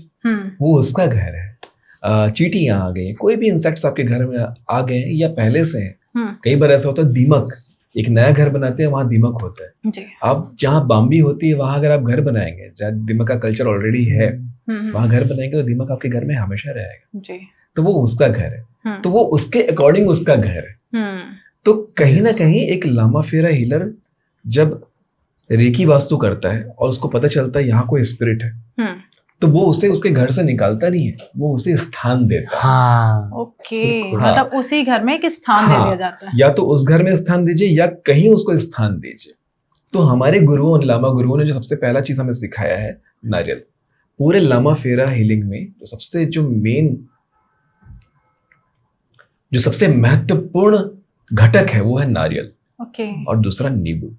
वो उसका घर है, चींटियां आ गई, कोई भी इंसेक्ट्स आपके घर में आ गए या पहले से हैं। कई बार ऐसा होता है दीमक, एक नया घर बनाते हैं वहां दीमक होता है जी। अब जहाँ बाम्बी होती है वहां अगर आप घर बनाएंगे, जहाँ दीमक का कल्चर ऑलरेडी है, वहां घर बनाएंगे तो दीमक आपके घर में हमेशा रहेगा जी। तो वो उसका घर है, तो वो उसके अकॉर्डिंग उसका घर है। तो कहीं ना कहीं एक लामा फेरा हीलर जब रेकी वास्तु करता है और उसको पता चलता है यहाँ कोई स्पिरिट है, तो वो उसे उसके घर से निकालता नहीं है, वो उसे स्थान देता है। हाँ, ओके, मतलब उसी घर में एक स्थान दे दिया जाता है। या तो उस घर में स्थान दीजिए या कहीं उसको स्थान दीजिए। तो हमारे गुरुओं, लामा गुरुओं ने जो सबसे पहला चीज हमें सिखाया है नारियल। पूरे लामा फेरा हीलिंग में जो सबसे सबसे महत्वपूर्ण घटक है वो है नारियल। ओके। और दूसरा नींबू।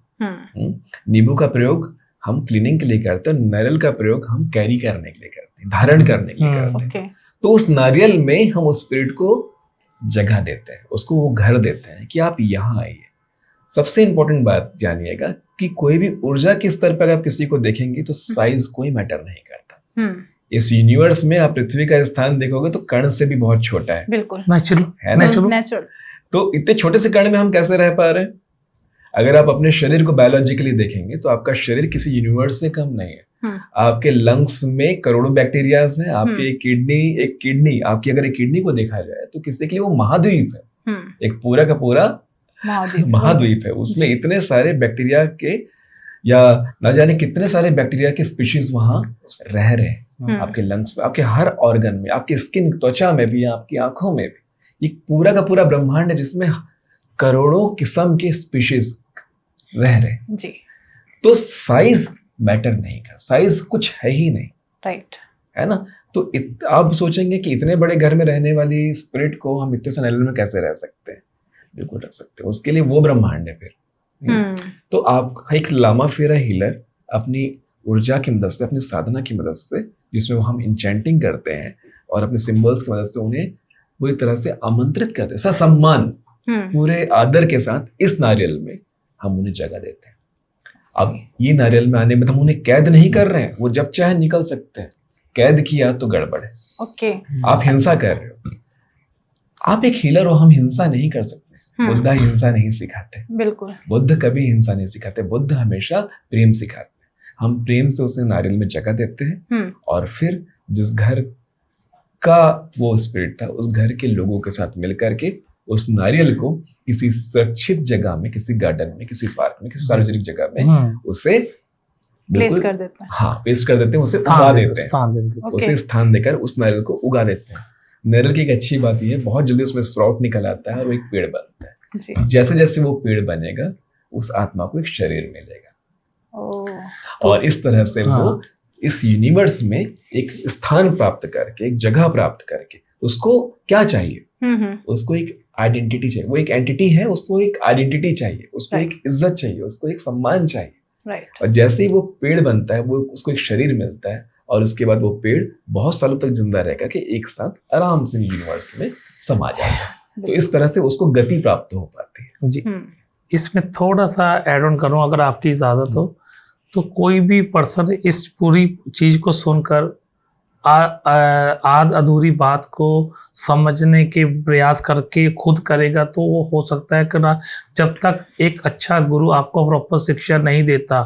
नींबू का प्रयोग हम क्लीनिंग के लिए करते हैं, नारियल का प्रयोग हम कैरी करने के लिए करते हैं, धारण करने के लिए करते हैं। तो उस नारियल में हम उस स्पिरिट को जगह देते हैं, उसको वो घर देते हैं कि आप यहाँ आइए। सबसे इंपॉर्टेंट बात जानिएगा कि कोई भी ऊर्जा के स्तर पर आप किसी को देखेंगे तो साइज कोई मैटर नहीं करता। इस यूनिवर्स में आप पृथ्वी का स्थान देखोगे तो कण से भी बहुत छोटा है, बिल्कुल नेचुरल है ना, नेचुरल। तो इतने छोटे से कण में हम कैसे रह पा रहे हैं? अगर आप अपने शरीर को बायोलॉजिकली देखेंगे तो आपका शरीर किसी यूनिवर्स से कम नहीं है। आपके लंग्स में करोड़ों बैक्टीरियाज हैं, आपके एक किडनी आपकी अगर एक किडनी को देखा जाए तो किसी के लिए वो महाद्वीप है, एक पूरा का पूरा महाद्वीप है। उसमें इतने सारे बैक्टीरिया के या ना जाने कितने सारे बैक्टीरिया के स्पीशीज वहां रह रहे हैं। आपके लंग्स में, आपके हर ऑर्गन में, आपकी स्किन, त्वचा में भी, आपकी आंखों में भी, एक पूरा का पूरा ब्रह्मांड है जिसमें करोड़ों किस्म के स्पीशीज रह रहे हैं जी। तो साइज मैटर नहीं कर, साइज कुछ है ही नहीं, राइट, है ना। तो आप सोचेंगे कि इतने बड़े घर में रहने वाली स्पिरिट को हम इतने से नारियल में कैसे रह सकते हैं? बिल्कुल रख सकते हैं, उसके लिए वो ब्रह्मांड है फिर। तो आप एक लामा फेरा हीलर अपनी ऊर्जा की मदद से, अपनी साधना की मदद से, जिसमें हम इंचेंटिंग करते हैं और अपने सिंबल्स की मदद से उन्हें पूरी तरह से आमंत्रित करते हैं, ससम्मान पूरे आदर के साथ इस नारियल में हम उन्हें जगह देते हैं। अब ये नारियल में आने में हम उन्हें कैद नहीं कर रहे हैं, वो जब चाहे निकल सकते हैं। कैद किया तो गड़बड़ है, ओके। आप हिंसा कर रहे हो, आप एक हीलर हो, हम हिंसा नहीं कर सकते। बुद्ध हिंसा नहीं सिखाते, बिल्कुल, बुद्ध कभी हिंसा नहीं सिखाते, बुद्ध हमेशा प्रेम सिखाते हैं। हम प्रेम से उसे नारियल में जगह देते हैं और फिर जिस घर का वो स्पिरिट था उस घर के लोगों के साथ मिलकर के उस नारियल को किसी सुरक्षित जगह में, किसी गार्डन में, किसी पार्क में, किसी सार्वजनिक जगह में उसे प्लेस कर देते हैं। हाँ, प्लेस कर देते हैं, उसे उगा देते हैं, उसे स्थान देकर उस नारियल को उगा देते हैं। नारियल की एक अच्छी बात यह है, बहुत जल्दी उसमें स्प्राउट निकल आता है और वो एक पेड़ बनता है। जैसे जैसे वो पेड़ बनेगा उस आत्मा को एक शरीर मिलेगा और इस तरह से वो इस यूनिवर्स में एक स्थान प्राप्त करके, एक जगह प्राप्त करके, उसको क्या चाहिए? उसको एक आइडेंटिटी चाहिए। वो एक एंटिटी है, उसको एक आइडेंटिटी चाहिए, उसको एक इज्जत चाहिए, उसको एक सम्मान चाहिए। राइट। और जैसे ही वो पेड़ बनता है, वो उसको एक शरीर मिलता है, और उसके बाद वो पेड़ बहुत सालों तक जिंदा रहेगा कि एक साथ आराम से यूनिवर्स में समा जाता है। तो इस तरह से उसको गति प्राप्त हो पाती है। जी, इसमें थोड़ा सा ऐड ऑन करूँ अगर आपकी इजाज़त हो, तो कोई भी पर्सन इस पूरी चीज़ को सुनकर आध अधूरी बात को समझने के प्रयास करके खुद करेगा तो वो हो सकता है कि ना, जब तक एक अच्छा गुरु आपको प्रॉपर शिक्षा नहीं देता,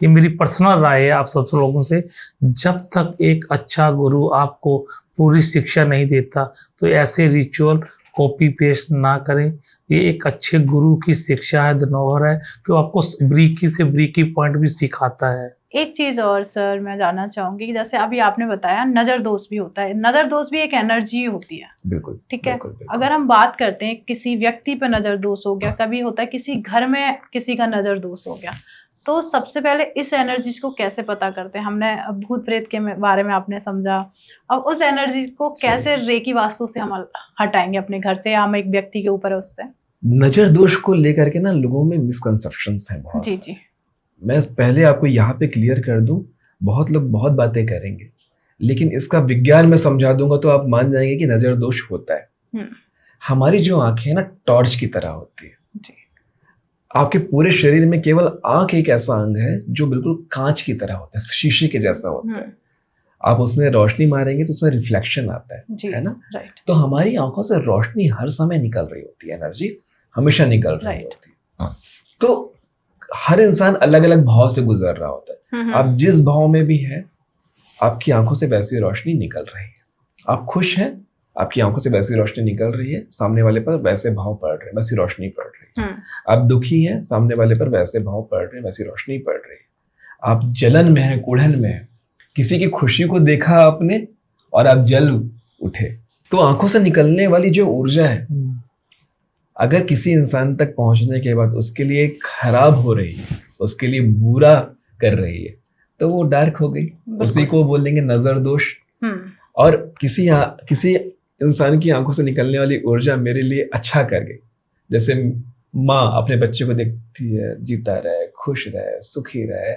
ये मेरी पर्सनल राय है आप सब लोगों से, जब तक एक अच्छा गुरु आपको पूरी शिक्षा नहीं देता तो ऐसे रिचुअल कॉपी पेस्ट ना करें। ये एक अच्छे गुरु की शिक्षा है, धनोहर है, कि वो आपको ब्रीकी से ब्रीकी पॉइंट भी सिखाता है। एक चीज और सर मैं जानना चाहूंगी कि जैसे अभी आपने बताया नजर दोष भी होता है, नजर दोष भी एक एनर्जी होती है। बिल्कुल, ठीक है। बिल्कुल, बिल्कुल। अगर हम बात करते हैं किसी व्यक्ति पर नजर दोष हो गया, कभी होता है किसी घर में किसी का नजर दोष हो गया, तो सबसे पहले इस एनर्जी को कैसे पता करते हैं? हमने भूत प्रेत के बारे में आपने समझा, अब उस एनर्जी को कैसे रेकी वास्तु से हम हटाएंगे अपने घर से, या हम एक व्यक्ति के ऊपर उससे? नजर दोष को लेकर के ना लोगों में मिसकंसेप्शंस हैं बहुत। जी जी। मैं पहले आपको यहाँ पे क्लियर कर दूं, बहुत लोग बहुत बातें करेंगे, लेकिन इसका विज्ञान में समझा दूंगा तो आप मान जाएंगे कि नजर दोष होता है। हमारी जो आंखें हैं ना, टॉर्च की तरह होती है जी। आपके पूरे शरीर में केवल आंख एक ऐसा अंग है जो बिल्कुल कांच की तरह होता है, शीशे के जैसा होता है। आप उसमें रोशनी मारेंगे तो उसमें रिफ्लेक्शन आता है ना। राइट। तो हमारी आंखों से रोशनी हर समय निकल रही होती है, एनर्जी हमेशा निकल रही होती है। तो हर इंसान अलग अलग भाव से गुजर रहा होता है। आप जिस भाव में भी हैं, आपकी आंखों से वैसी रोशनी निकल रही है। आप खुश हैं, आपकी आंखों से वैसी रोशनी निकल रही है, सामने वाले पर वैसे भाव पड़ रहे हैं, वैसी रोशनी पड़ रही है। आप दुखी हैं, सामने वाले पर वैसे भाव पड़ रहे हैं, वैसी रोशनी पड़ रही है। आप जलन में हैं, कुढ़न में हैं, किसी की खुशी को देखा आपने और आप जल उठे, तो आंखों से निकलने वाली जो ऊर्जा है, अगर किसी इंसान तक पहुंचने के बाद उसके लिए खराब हो रही है, उसके लिए बुरा कर रही है, तो वो डार्क हो गई। उसी को बोलेंगे नजर दोष। और किसी इंसान की आंखों से निकलने वाली ऊर्जा मेरे लिए अच्छा कर गई, जैसे माँ अपने बच्चे को देखती है, जीता रहे, खुश रहे, सुखी रहे,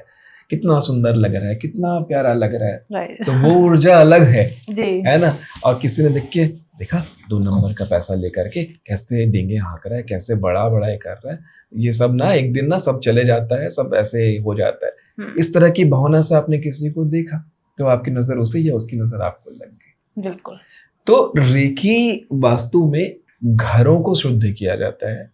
कितना सुंदर लग रहा है, कितना प्यारा लग रहा है, तो वो ऊर्जा अलग है ना। और किसी ने देखा 2 नंबर का पैसा लेकर के कैसे डेंगे हाँक रहा है, कैसे बड़ा कर रहा है, ये सब ना एक दिन ना सब चले जाता है, सब ऐसे हो जाता है। इस तरह की भावना से आपने किसी को देखा तो आपकी नजर उसे या उसकी नजर आपको लग गई। बिल्कुल। तो रेकी वास्तु में घरों को शुद्ध किया जाता है,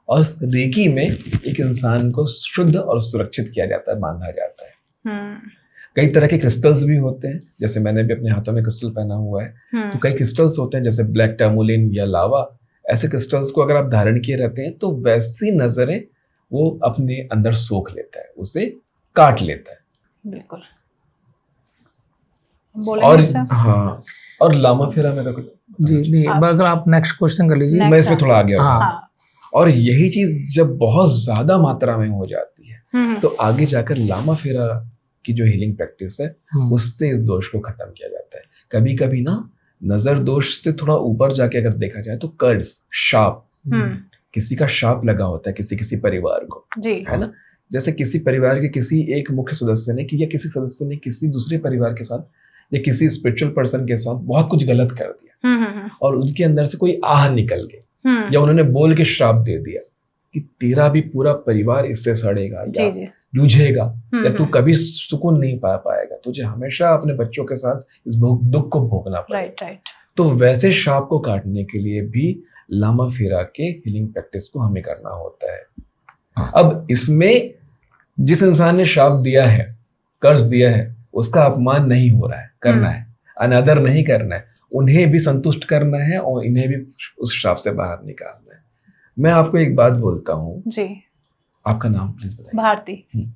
और रेकी में एक इंसान को शुद्ध और सुरक्षित किया जाता है, बांधा जाता है। कई तरह के क्रिस्टल्स भी होते हैं, जैसे मैंने भी अपने हाथों में क्रिस्टल पहना हुआ है। तो कई क्रिस्टल्स होते हैं जैसे ब्लैक टर्मोलिन या लावा, ऐसे क्रिस्टल्स को अगर आप धारण किए रहते हैं तो वैसी नजरें वो अपने अंदर सोख लेता है, उसे काट लेता है। बिल्कुल। और हाँ, और लामा फेरा में तो जी नहीं, अगर आप नेक्स्ट क्वेश्चन कर लीजिए, मैं इसमें थोड़ा आगे हाँ। और यही चीज जब बहुत ज्यादा मात्रा में हो जाती है तो आगे जाकर लामा फेरा की जो हीलिंग प्रैक्टिस है उससे इस दोष को खत्म किया जाता है। कभी कभी ना नजर दोष से थोड़ा ऊपर जाके अगर देखा जाए तो कर्ज, शाप, किसी का शाप लगा होता है किसी परिवार को, है ना। जैसे किसी परिवार के किसी एक मुख्य सदस्य ने या किसी सदस्य ने किसी दूसरे परिवार के साथ या किसी स्पिरिचुअल पर्सन के साथ बहुत कुछ गलत कर दिया और उनके अंदर से कोई आह निकल गई, या उन्होंने बोल के श्राप दे दिया कि तेरा भी पूरा परिवार इससे सड़ेगा या जूझेगा या तू कभी सुकून नहीं पा पाएगा, तुझे हमेशा अपने बच्चों के साथ इस दुख को भोगना पड़ेगा। तो वैसे शाप को काटने के लिए भी लामा फेरा के हीलिंग प्रैक्टिस को हमें करना होता है। अब इसमें जिस इंसान ने शाप दिया है, कर्ज दिया है, उसका अपमान नहीं हो रहा है, करना है, अनादर नहीं करना है, उन्हें भी संतुष्ट करना है और इन्हें भी उस शाप से बाहर निकालना है। मैं आपको एक बात बोलता हूँ जी, आपका नाम प्लीज बताइए। भारती।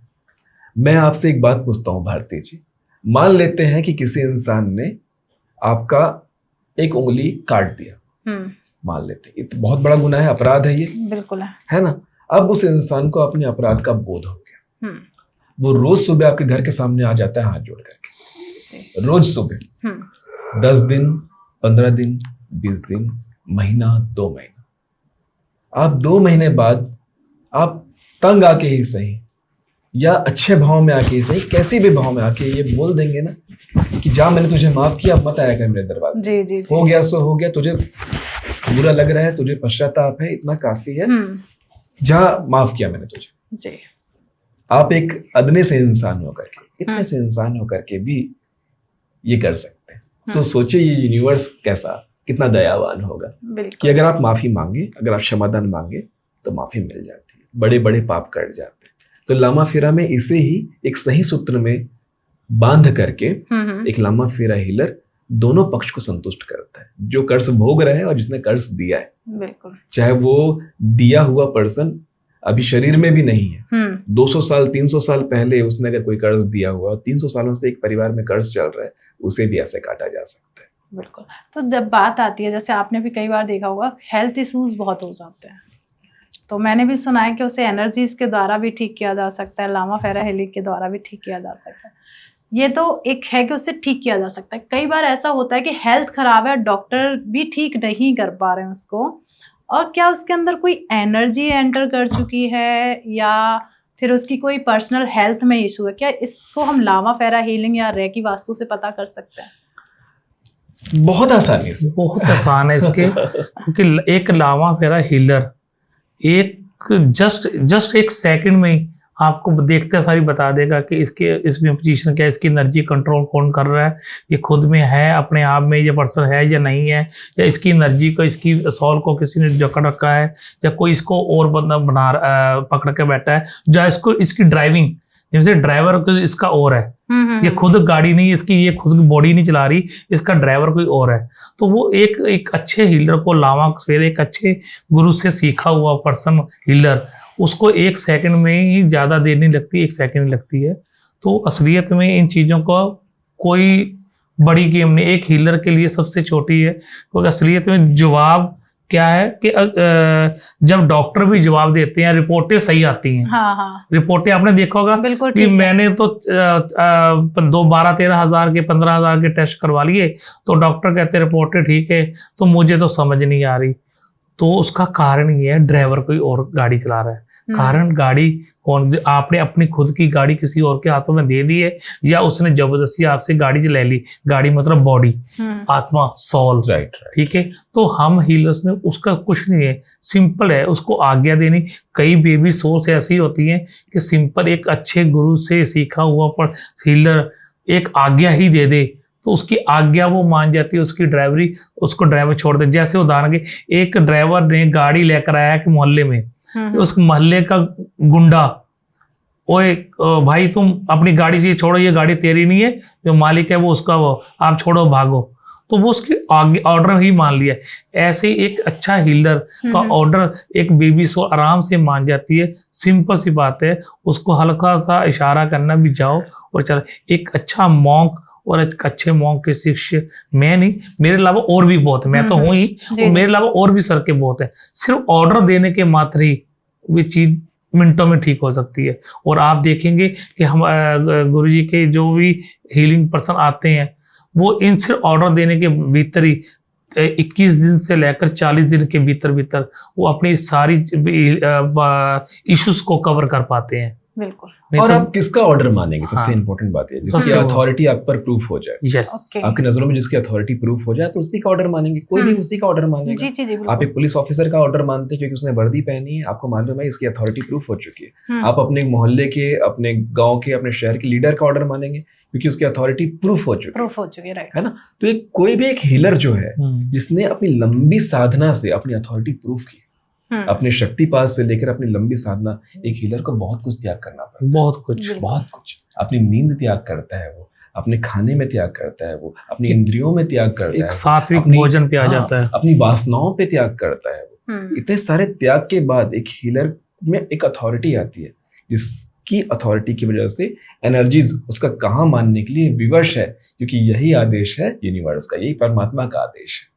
मैं आपसे एक बात पूछता हूँ भारती जी, मान लेते हैं कि किसी इंसान ने आपका एक उंगली काट दिया, मान लेते हैं, ये तो बहुत बड़ा गुनाह है, अपराध है ये, बिल्कुल है ना। अब उस इंसान को अपने अपराध का बोध हो गया, वो रोज सुबह आपके घर के सामने आ जाता है हाथ जोड़ करके, रोज सुबह 10 दिन, 15 दिन, 20 दिन, महीना, 2 महीना, आप 2 महीने बाद आप तंग आके ही सही या अच्छे भाव में आके सही, कैसी भी भाव में आके ये बोल देंगे ना कि जा मैंने तुझे माफ किया, अब मत आया कर मेरे दरवाजे। जी जी जी। हो गया सो हो गया, तुझे बुरा लग रहा है, तुझे पश्चाताप है, इतना काफी है, जा माफ किया मैंने तुझे। जी। आप एक अदने से इंसान होकर के, इतने से इंसान होकर के भी ये कर सकते हैं, तो सोचिए ये यूनिवर्स कैसा, कितना दयावान होगा कि अगर आप माफी मांगे, अगर आप क्षमादान मांगे तो माफी मिल जाती है, बड़े बड़े पाप कट जाते हैं। तो लामा फेरा में इसे ही एक सही सूत्र में बांध करके एक लामा फेरा हीलर दोनों पक्ष को संतुष्ट करता है, जो कर्ज भोग रहा है और जिसने कर्ज दिया है। बिल्कुल। चाहे वो दिया हुआ पर्सन अभी शरीर में भी नहीं है, 200 साल 300 साल पहले उसने अगर कोई कर्ज दिया हुआ और 300 सालों से एक परिवार में कर्ज चल रहा है, उसे भी ऐसे काटा जा सकता है। बिल्कुल। तो जब बात आती है, जैसे आपने भी कई बार देखा होगा, हेल्थ इश्यूज बहुत हो जाते हैं, तो मैंने भी सुना है कि उसे एनर्जीज के द्वारा भी ठीक किया जा सकता है, लामा फेरा हीलिंग के द्वारा भी ठीक किया जा सकता है। ये तो एक है कि उससे ठीक किया जा सकता है। कई बार ऐसा होता है कि हेल्थ खराब है, डॉक्टर भी ठीक नहीं कर पा रहे हैं उसको, और क्या उसके अंदर कोई एनर्जी एंटर कर चुकी है या फिर उसकी कोई पर्सनल हेल्थ में इशू है, क्या इसको हम लामा फेरा हीलिंग या रेकी वास्तु से पता कर सकते हैं? बहुत आसानी से, बहुत आसान है इसके क्योंकि एक लामा फेरा हीलर एक जस्ट एक सेकंड में ही आपको देखते सारी बता देगा कि इसमें पोजीशन क्या है, इसकी एनर्जी कंट्रोल कौन कर रहा है, ये खुद में है, अपने आप में ये पर्सन है या नहीं है, या इसकी एनर्जी को, इसकी सॉल को किसी ने जकड़ रखा है, या कोई इसको और बंदा पकड़ के बैठा है, या इसको इसकी ड्राइविंग, जैसे ड्राइवर को इसका और है, ये खुद गाड़ी नहीं, इसकी ये खुद की बॉडी नहीं चला रही, इसका ड्राइवर कोई और है। तो वो एक अच्छे हीलर को लामा फेरा, एक अच्छे गुरु से सीखा हुआ पर्सन हीलर, उसको एक सेकंड में ही, ज़्यादा देर नहीं लगती, एक सेकंड लगती है। तो असलियत में इन चीज़ों का कोई बड़ी गेम नहीं, एक हीलर के लिए सबसे छोटी है। क्योंकि असलियत में जवाब क्या है कि जब डॉक्टर भी जवाब देते हैं, रिपोर्टें सही आती हैं। हाँ। रिपोर्टें आपने देखा होगा कि मैंने तो 12-13 हज़ार के 15 हज़ार के टेस्ट करवा लिए, तो डॉक्टर कहते रिपोर्टें ठीक है, तो मुझे तो समझ नहीं आ रही। तो उसका कारण ये है, ड्राइवर कोई और गाड़ी चला रहा है। कारण गाड़ी कौन, आपने अपनी खुद की गाड़ी किसी और के हाथों में दे दी है, या उसने जबरदस्ती आपसे गाड़ी ले ली। गाड़ी मतलब बॉडी, आत्मा, सोल, राइट, ठीक है। तो हम हीलर्स में उसका कुछ नहीं है, सिंपल है, उसको आज्ञा देनी। कई बेबी सोर्स ऐसी होती हैं कि सिंपल एक अच्छे गुरु से सीखा हुआ पर हीलर एक आज्ञा ही दे दे तो उसकी आज्ञा वो मान जाती है, उसकी ड्राइवरी, उसको ड्राइवर छोड़ दे। जैसे उदाहरण के, एक ड्राइवर ने गाड़ी लेकर आया कि मोहल्ले में, तो उस मोहल्ले का गुंडा, ओए भाई तुम अपनी गाड़ी ये छोड़ो, ये गाड़ी तेरी नहीं है, जो मालिक है वो उसका, वो आप छोड़ो भागो, तो वो उसकी आगे ऑर्डर ही मान लिया। ऐसे ही एक अच्छा हीलर का ऑर्डर एक बेबी सो आराम से मान जाती है। सिंपल सी बात है, उसको हल्का सा इशारा करना भी, जाओ और चलो। एक अच्छा मॉन्क और एक अच्छे मॉन्क के शिष्य मैं नहीं, मेरे अलावा और भी बहुत है, मैं तो हूँ ही, और मेरे अलावा और भी सर के बहुत है। सिर्फ ऑर्डर देने के मात्र ही वो चीज मिनटों में ठीक हो सकती है। और आप देखेंगे कि हम गुरुजी के जो भी हीलिंग पर्सन आते हैं, वो इन सिर्फ ऑर्डर देने के भीतर ही 21 दिन से लेकर 40 दिन के भीतर वो अपनी सारी इश्यूज को कवर कर पाते हैं। बिल्कुल। और तो, आप किसका ऑर्डर मानेंगे, सबसे इंपॉर्टेंट बात है, जिसकी अथॉरिटी आप पर प्रूफ हो जाए। यस, आपकी नजरों में जिसकी अथॉरिटी प्रूफ हो जाए, तो उसी का ऑर्डर मानेंगे। कोई भी उसी का ऑर्डर मानेगा। जी, आप एक पुलिस ऑफिसर का ऑर्डर मानते हैं क्योंकि उसने वर्दी पहनी है, आपको मालूम है इसकी अथॉरिटी प्रूफ हो चुकी है। आप अपने मोहल्ले के, अपने गाँव के, अपने शहर के लीडर का ऑर्डर मानेंगे क्योंकि उसकी अथॉरिटी प्रूफ हो चुकी है, है ना। तो एक कोई भी एक हीलर जो है, जिसने अपनी लंबी साधना से अपनी अथॉरिटी प्रूफ की, अपने शक्तिपात से लेकर अपनी लंबी साधना, एक हीलर को बहुत कुछ त्याग करना पड़ता है। बहुत कुछ। अपनी नींद त्याग करता है वो, अपने खाने में त्याग करता है वो, अपनी इंद्रियों में त्याग करता है, सात्विक भोजन पे आ जाता है, अपनी वासनाओं पे त्याग करता है वो। इतने सारे त्याग के बाद एक हीलर में एक अथॉरिटी आती है, जिसकी अथॉरिटी की वजह से एनर्जीज उसका कहाँ मानने के लिए विवश है, क्योंकि यही आदेश है यूनिवर्स का, यही परमात्मा का आदेश है।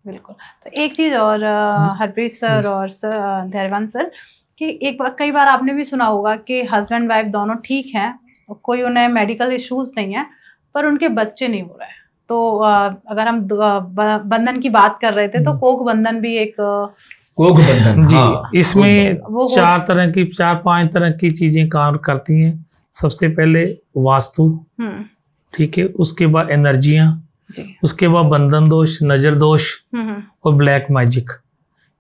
बिल्कुल। तो एक चीज और हरप्रीत सर और धैर्यवान सर, कि कई बार आपने भी सुना होगा कि हस्बैंड वाइफ दोनों ठीक हैं, कोई उन्हें मेडिकल इश्यूज नहीं है, पर उनके बच्चे नहीं हो रहे हैं। तो अगर हम बंधन की बात कर रहे थे, तो कोक बंधन भी एक कोक बंधन, जी। हाँ, इसमें वो 4-5 तरह की चीजें काम करती हैं। सबसे पहले वास्तु, ठीक है, उसके बाद एनर्जियां, उसके बाद बंधन दोष, नजर दोष और ब्लैक मैजिक।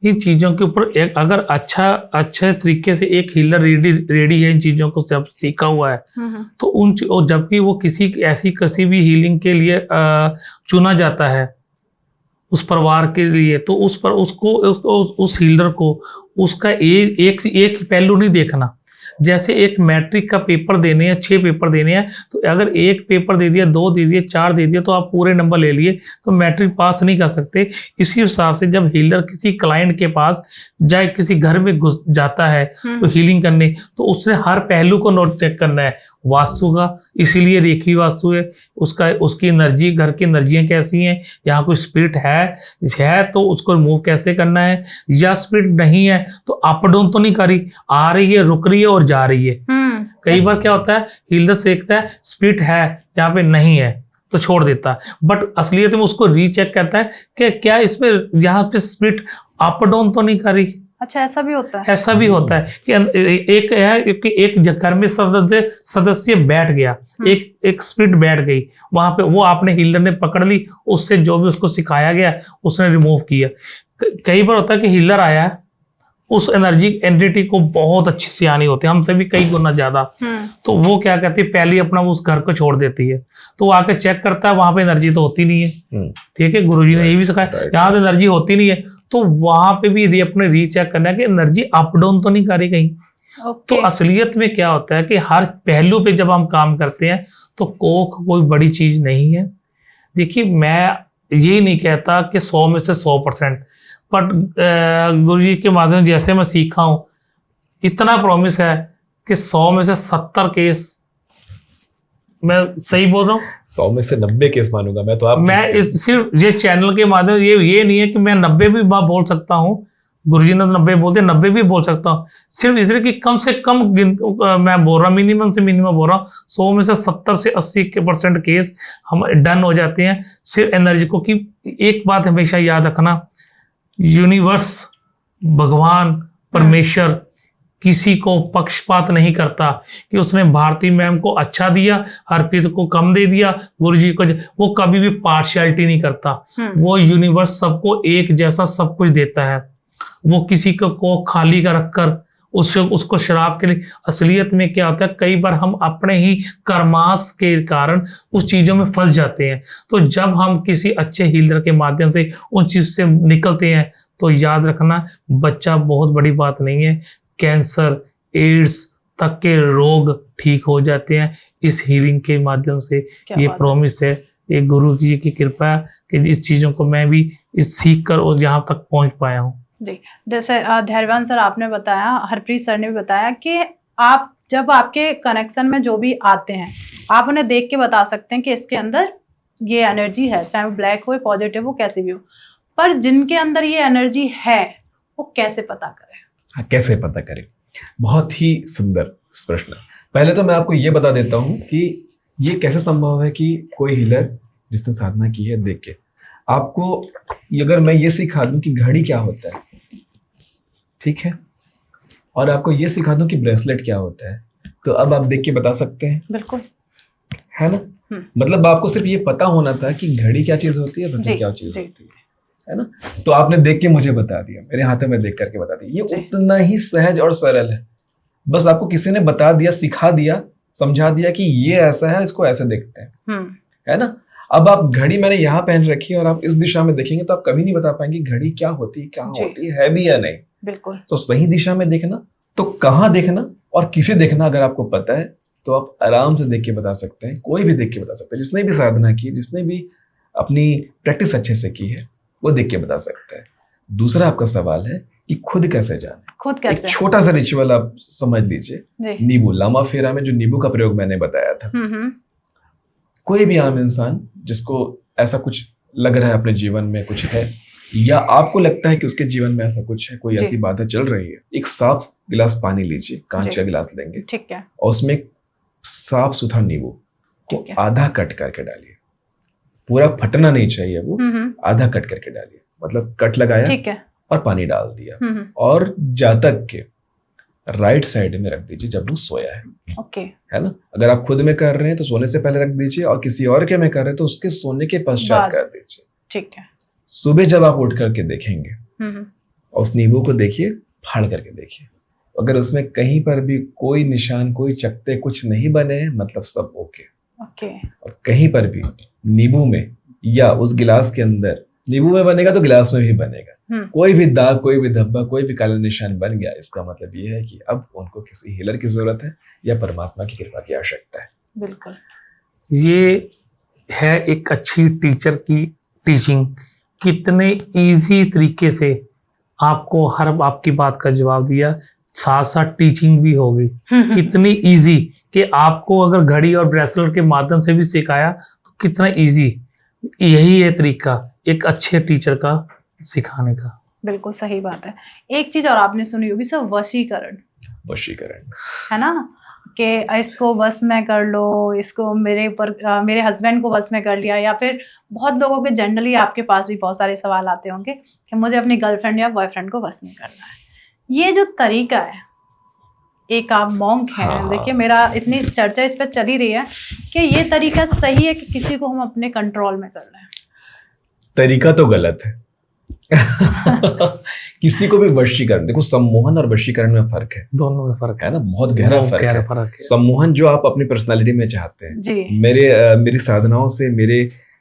इन चीजों के ऊपर एक अगर अच्छे तरीके से एक हीलर रेडी है, इन चीजों को जब सीखा हुआ है, तो और जबकि वो किसी भी हीलिंग के लिए चुना जाता है उस परिवार के लिए, तो उस हीलर को उसका एक पहलू नहीं देखना। जैसे एक मैट्रिक का पेपर देने हैं, 6 पेपर देने हैं, तो अगर एक पेपर दे दिया, 2 दे दिए, 4 दे दिया, तो आप पूरे नंबर ले लिए तो मैट्रिक पास नहीं कर सकते। इसी हिसाब से जब हीलर किसी क्लाइंट के पास जाए, किसी घर में घुस जाता है तो हीलिंग करने, तो उसने हर पहलू को नोट चेक करना है वास्तु का। इसीलिए रेखी वास्तु है, उसकी एनर्जी, घर की एनर्जियां कैसी हैं, यहाँ कोई स्पिरिट है तो उसको रिमूव कैसे करना है, या स्पिरिट नहीं है तो अप डाउन तो नहीं कर रही, आ रही है, रुक रही है और जा रही है। कई बार क्या होता है, हीलर देखता है स्पिरिट है, यहाँ पे नहीं है तो छोड़ देता है, बट असलियत में उसको रीचेक करता है कि क्या इसमें यहाँ पे स्पिरिट अप डाउन तो नहीं कर रही। अच्छा, ऐसा भी होता है? ऐसा भी होता है कि एक घर में सदस्य बैठ गया, एक स्पिरिट बैठ गई वहां पे, वो आपने हीलर ने पकड़ ली, उससे जो भी उसको सिखाया गया उसने रिमूव किया। कई बार होता है कि हीलर आया, उस एंटिटी को बहुत अच्छी से आनी होती है, हमसे भी कई गुना ज्यादा, तो वो क्या करती है, पहले अपना उस घर को छोड़ देती है, तो वो आके चेक करता है, वहां पे एनर्जी तो होती नहीं है। ठीक है, गुरुजी ने ये भी सिखाया, यहाँ तो एनर्जी होती नहीं है, तो वहां पे भी अपने रीचेक करना है कि एनर्जी अप डाउन तो नहीं कर रही कहीं। तो असलियत में क्या होता है कि हर पहलू पे जब हम काम करते हैं तो कोक कोई बड़ी चीज नहीं है। देखिए, मैं ये नहीं कहता कि 100 में से 100%, बट गुरुजी के माध्यम जैसे मैं सीखा हूं, इतना प्रॉमिस है कि 100 में से 70 केस, मैं सही बोल रहा हूँ, 100 में से 90 केस मानूंगा मैं तो। आप सिर्फ ये चैनल के माध्यम, ये नहीं है कि मैं 90 भी बोल सकता हूँ, गुरुजी ने 90 बोलते, 90 भी बोल सकता हूँ, सिर्फ इसलिए कि कम से कम मैं बोल रहा हूँ, मिनिमम से मिनिमम बोल रहा हूँ, 100 में से 70 से 80% केस हम डन हो जाते हैं सिर्फ एनर्जी को। कि एक बात हमेशा याद रखना, यूनिवर्स, भगवान, परमेश्वर किसी को पक्षपात नहीं करता कि उसने भारती मैम को अच्छा दिया, हरप्रीत को कम दे दिया, गुरुजी को, वो कभी भी पार्शियलिटी नहीं करता। वो यूनिवर्स सबको एक जैसा सब कुछ देता है, वो किसी को खाली का रखकर उसको शराब के लिए। असलियत में क्या होता है, कई बार हम अपने ही कर्मास के कारण उस चीजों में फंस जाते हैं। तो जब हम किसी अच्छे हीलर के माध्यम से उन चीज से निकलते हैं, तो याद रखना, बच्चा बहुत बड़ी बात नहीं है, कैंसर, एड्स तक के रोग ठीक हो जाते हैं इस हीलिंग के माध्यम से। ये प्रॉमिस है, ये गुरु जी की कृपा है कि इस चीजों को मैं भी सीख कर और यहाँ तक पहुंच पाया हूँ। जी, जैसे धैर्यवान सर आपने बताया, हरप्रीत सर ने भी बताया कि आप जब आपके कनेक्शन में जो भी आते हैं, आप उन्हें देख के बता सकते हैं कि इसके अंदर ये एनर्जी है, चाहे वो ब्लैक हो, पॉजिटिव हो, कैसे भी हो। पर जिनके अंदर ये एनर्जी है, वो कैसे पता करें? हाँ, कैसे पता करें? बहुत ही सुंदर प्रश्न। पहले तो मैं आपको ये बता देता हूँ कि ये कैसे संभव है कि कोई हीलर जिसने साधना की है देख के आपको, अगर मैं ये सिखा दूं कि घड़ी क्या होता है, ठीक है, और आपको ये सिखा दूं कि ब्रेसलेट क्या होता है, तो अब आप देख के बता सकते हैं। बिल्कुल, है ना? मतलब आपको सिर्फ ये पता होना था कि घड़ी क्या चीज होती है, ब्रेसलेट क्या चीज होती है ना? तो आपने देख के मुझे बता दिया, मेरे हाथों में देख करके बता दिया। ये उतना ही सहज और सरल है, बस आपको किसी ने बता दिया, सिखा दिया, समझा दिया कि ये ऐसा है, इसको ऐसे देखते हैं, है ना? अब आप घड़ी मैंने यहाँ पहन रखी है और आप इस दिशा में देखेंगे तो आप कभी नहीं बता पाएंगे घड़ी क्या होती है, क्या होती है भी या नहीं। बिल्कुल। तो सही दिशा में देखना, तो कहाँ देखना और किसे देखना अगर आपको पता है तो आप आराम से देख के बता सकते हैं। कोई भी देख के बता सकता है, जिसने भी साधना की, जिसने भी अपनी प्रैक्टिस अच्छे से की है, वो देख के बता सकता है। दूसरा आपका सवाल है कि खुद कैसे जाने। खुद कैसे? एक छोटा सा रिचुअल आप समझ लीजिए, नींबू, लामा फेरा में जो नींबू का प्रयोग मैंने बताया था, कोई भी आम इंसान जिसको ऐसा कुछ लग रहा है अपने जीवन में कुछ है, या आपको लगता है कि उसके जीवन में ऐसा कुछ है, कोई ऐसी बात चल रही है, एक साफ गिलास पानी लीजिए, कांच का गिलास लेंगे, ठीक है, और उसमें साफ सुथरा नींबू को आधा कट करके डालिए। पूरा फटना नहीं चाहिए वो, आधा कट करके डालिए, मतलब कट लगाया, ठीक है, और पानी डाल दिया और जातक के राइट साइड में रख दीजिए जब वो सोया है। ओके। है ना, अगर आप खुद में कर रहे हैं तो सोने से पहले रख दीजिए, और किसी और के में कर रहे हैं तो उसके सोने के पश्चात कर दीजिए। ठीक है। सुबह जब आप उठ करके देखेंगे और उस नींबू को देखिए, फाड़ करके देखिए, अगर उसमें कहीं पर भी कोई निशान, कोई चकत्ते कुछ नहीं बने हैं, मतलब सब ओके। और कहीं पर भी नींबू में या उस गिलास के अंदर, नींबू में बनेगा तो गिलास में भी बनेगा, कोई भी दाग, कोई भी धब्बा, कोई भी काला निशान बन गया, इसका मतलब ये है कि अब उनको किसी हीलर की जरूरत है या परमात्मा की कृपा की आवश्यकता है। बिल्कुल, ये है एक अच्छी टीचर की टीचिंग। कितने इजी तरीके से आपको हर आपकी बात का जवाब दिया, साथ साथ टीचिंग भी होगी। कितनी इजी कि आपको अगर घड़ी और ब्रेसलेट के माध्यम से भी सिखाया तो कितना इजी। यही है तरीका एक अच्छे टीचर का सिखाने का। बिल्कुल सही बात है। एक चीज और आपने सुनी होगी सर, वशीकरण। वशीकरण है ना, कि इसको बस में कर लो, इसको मेरे ऊपर, मेरे हस्बैंड को बस में कर लिया, या फिर बहुत लोगों के जनरली आपके पास भी बहुत सारे सवाल आते होंगे कि मुझे अपनी गर्लफ्रेंड या बॉयफ्रेंड को बस में करना है। ये जो तरीका है, एक आप मॉन्क हैं, हाँ। देखिए मेरा इतनी चर्चा इस पर चली रही है कि ये तरीका सही है कि किसी को हम अपने कंट्रोल में कर रहे हैं? तरीका तो गलत है। किसी को भी वशीकरण, देखो सम्मोहन और वशीकरण में फर्क है, दोनों में फर्क है ना, बहुत गहरा फर्क है। सम्मोहन जो आप अपनी पर्सनालिटी में चाहते हैं जी। मेरी साधनाओं से,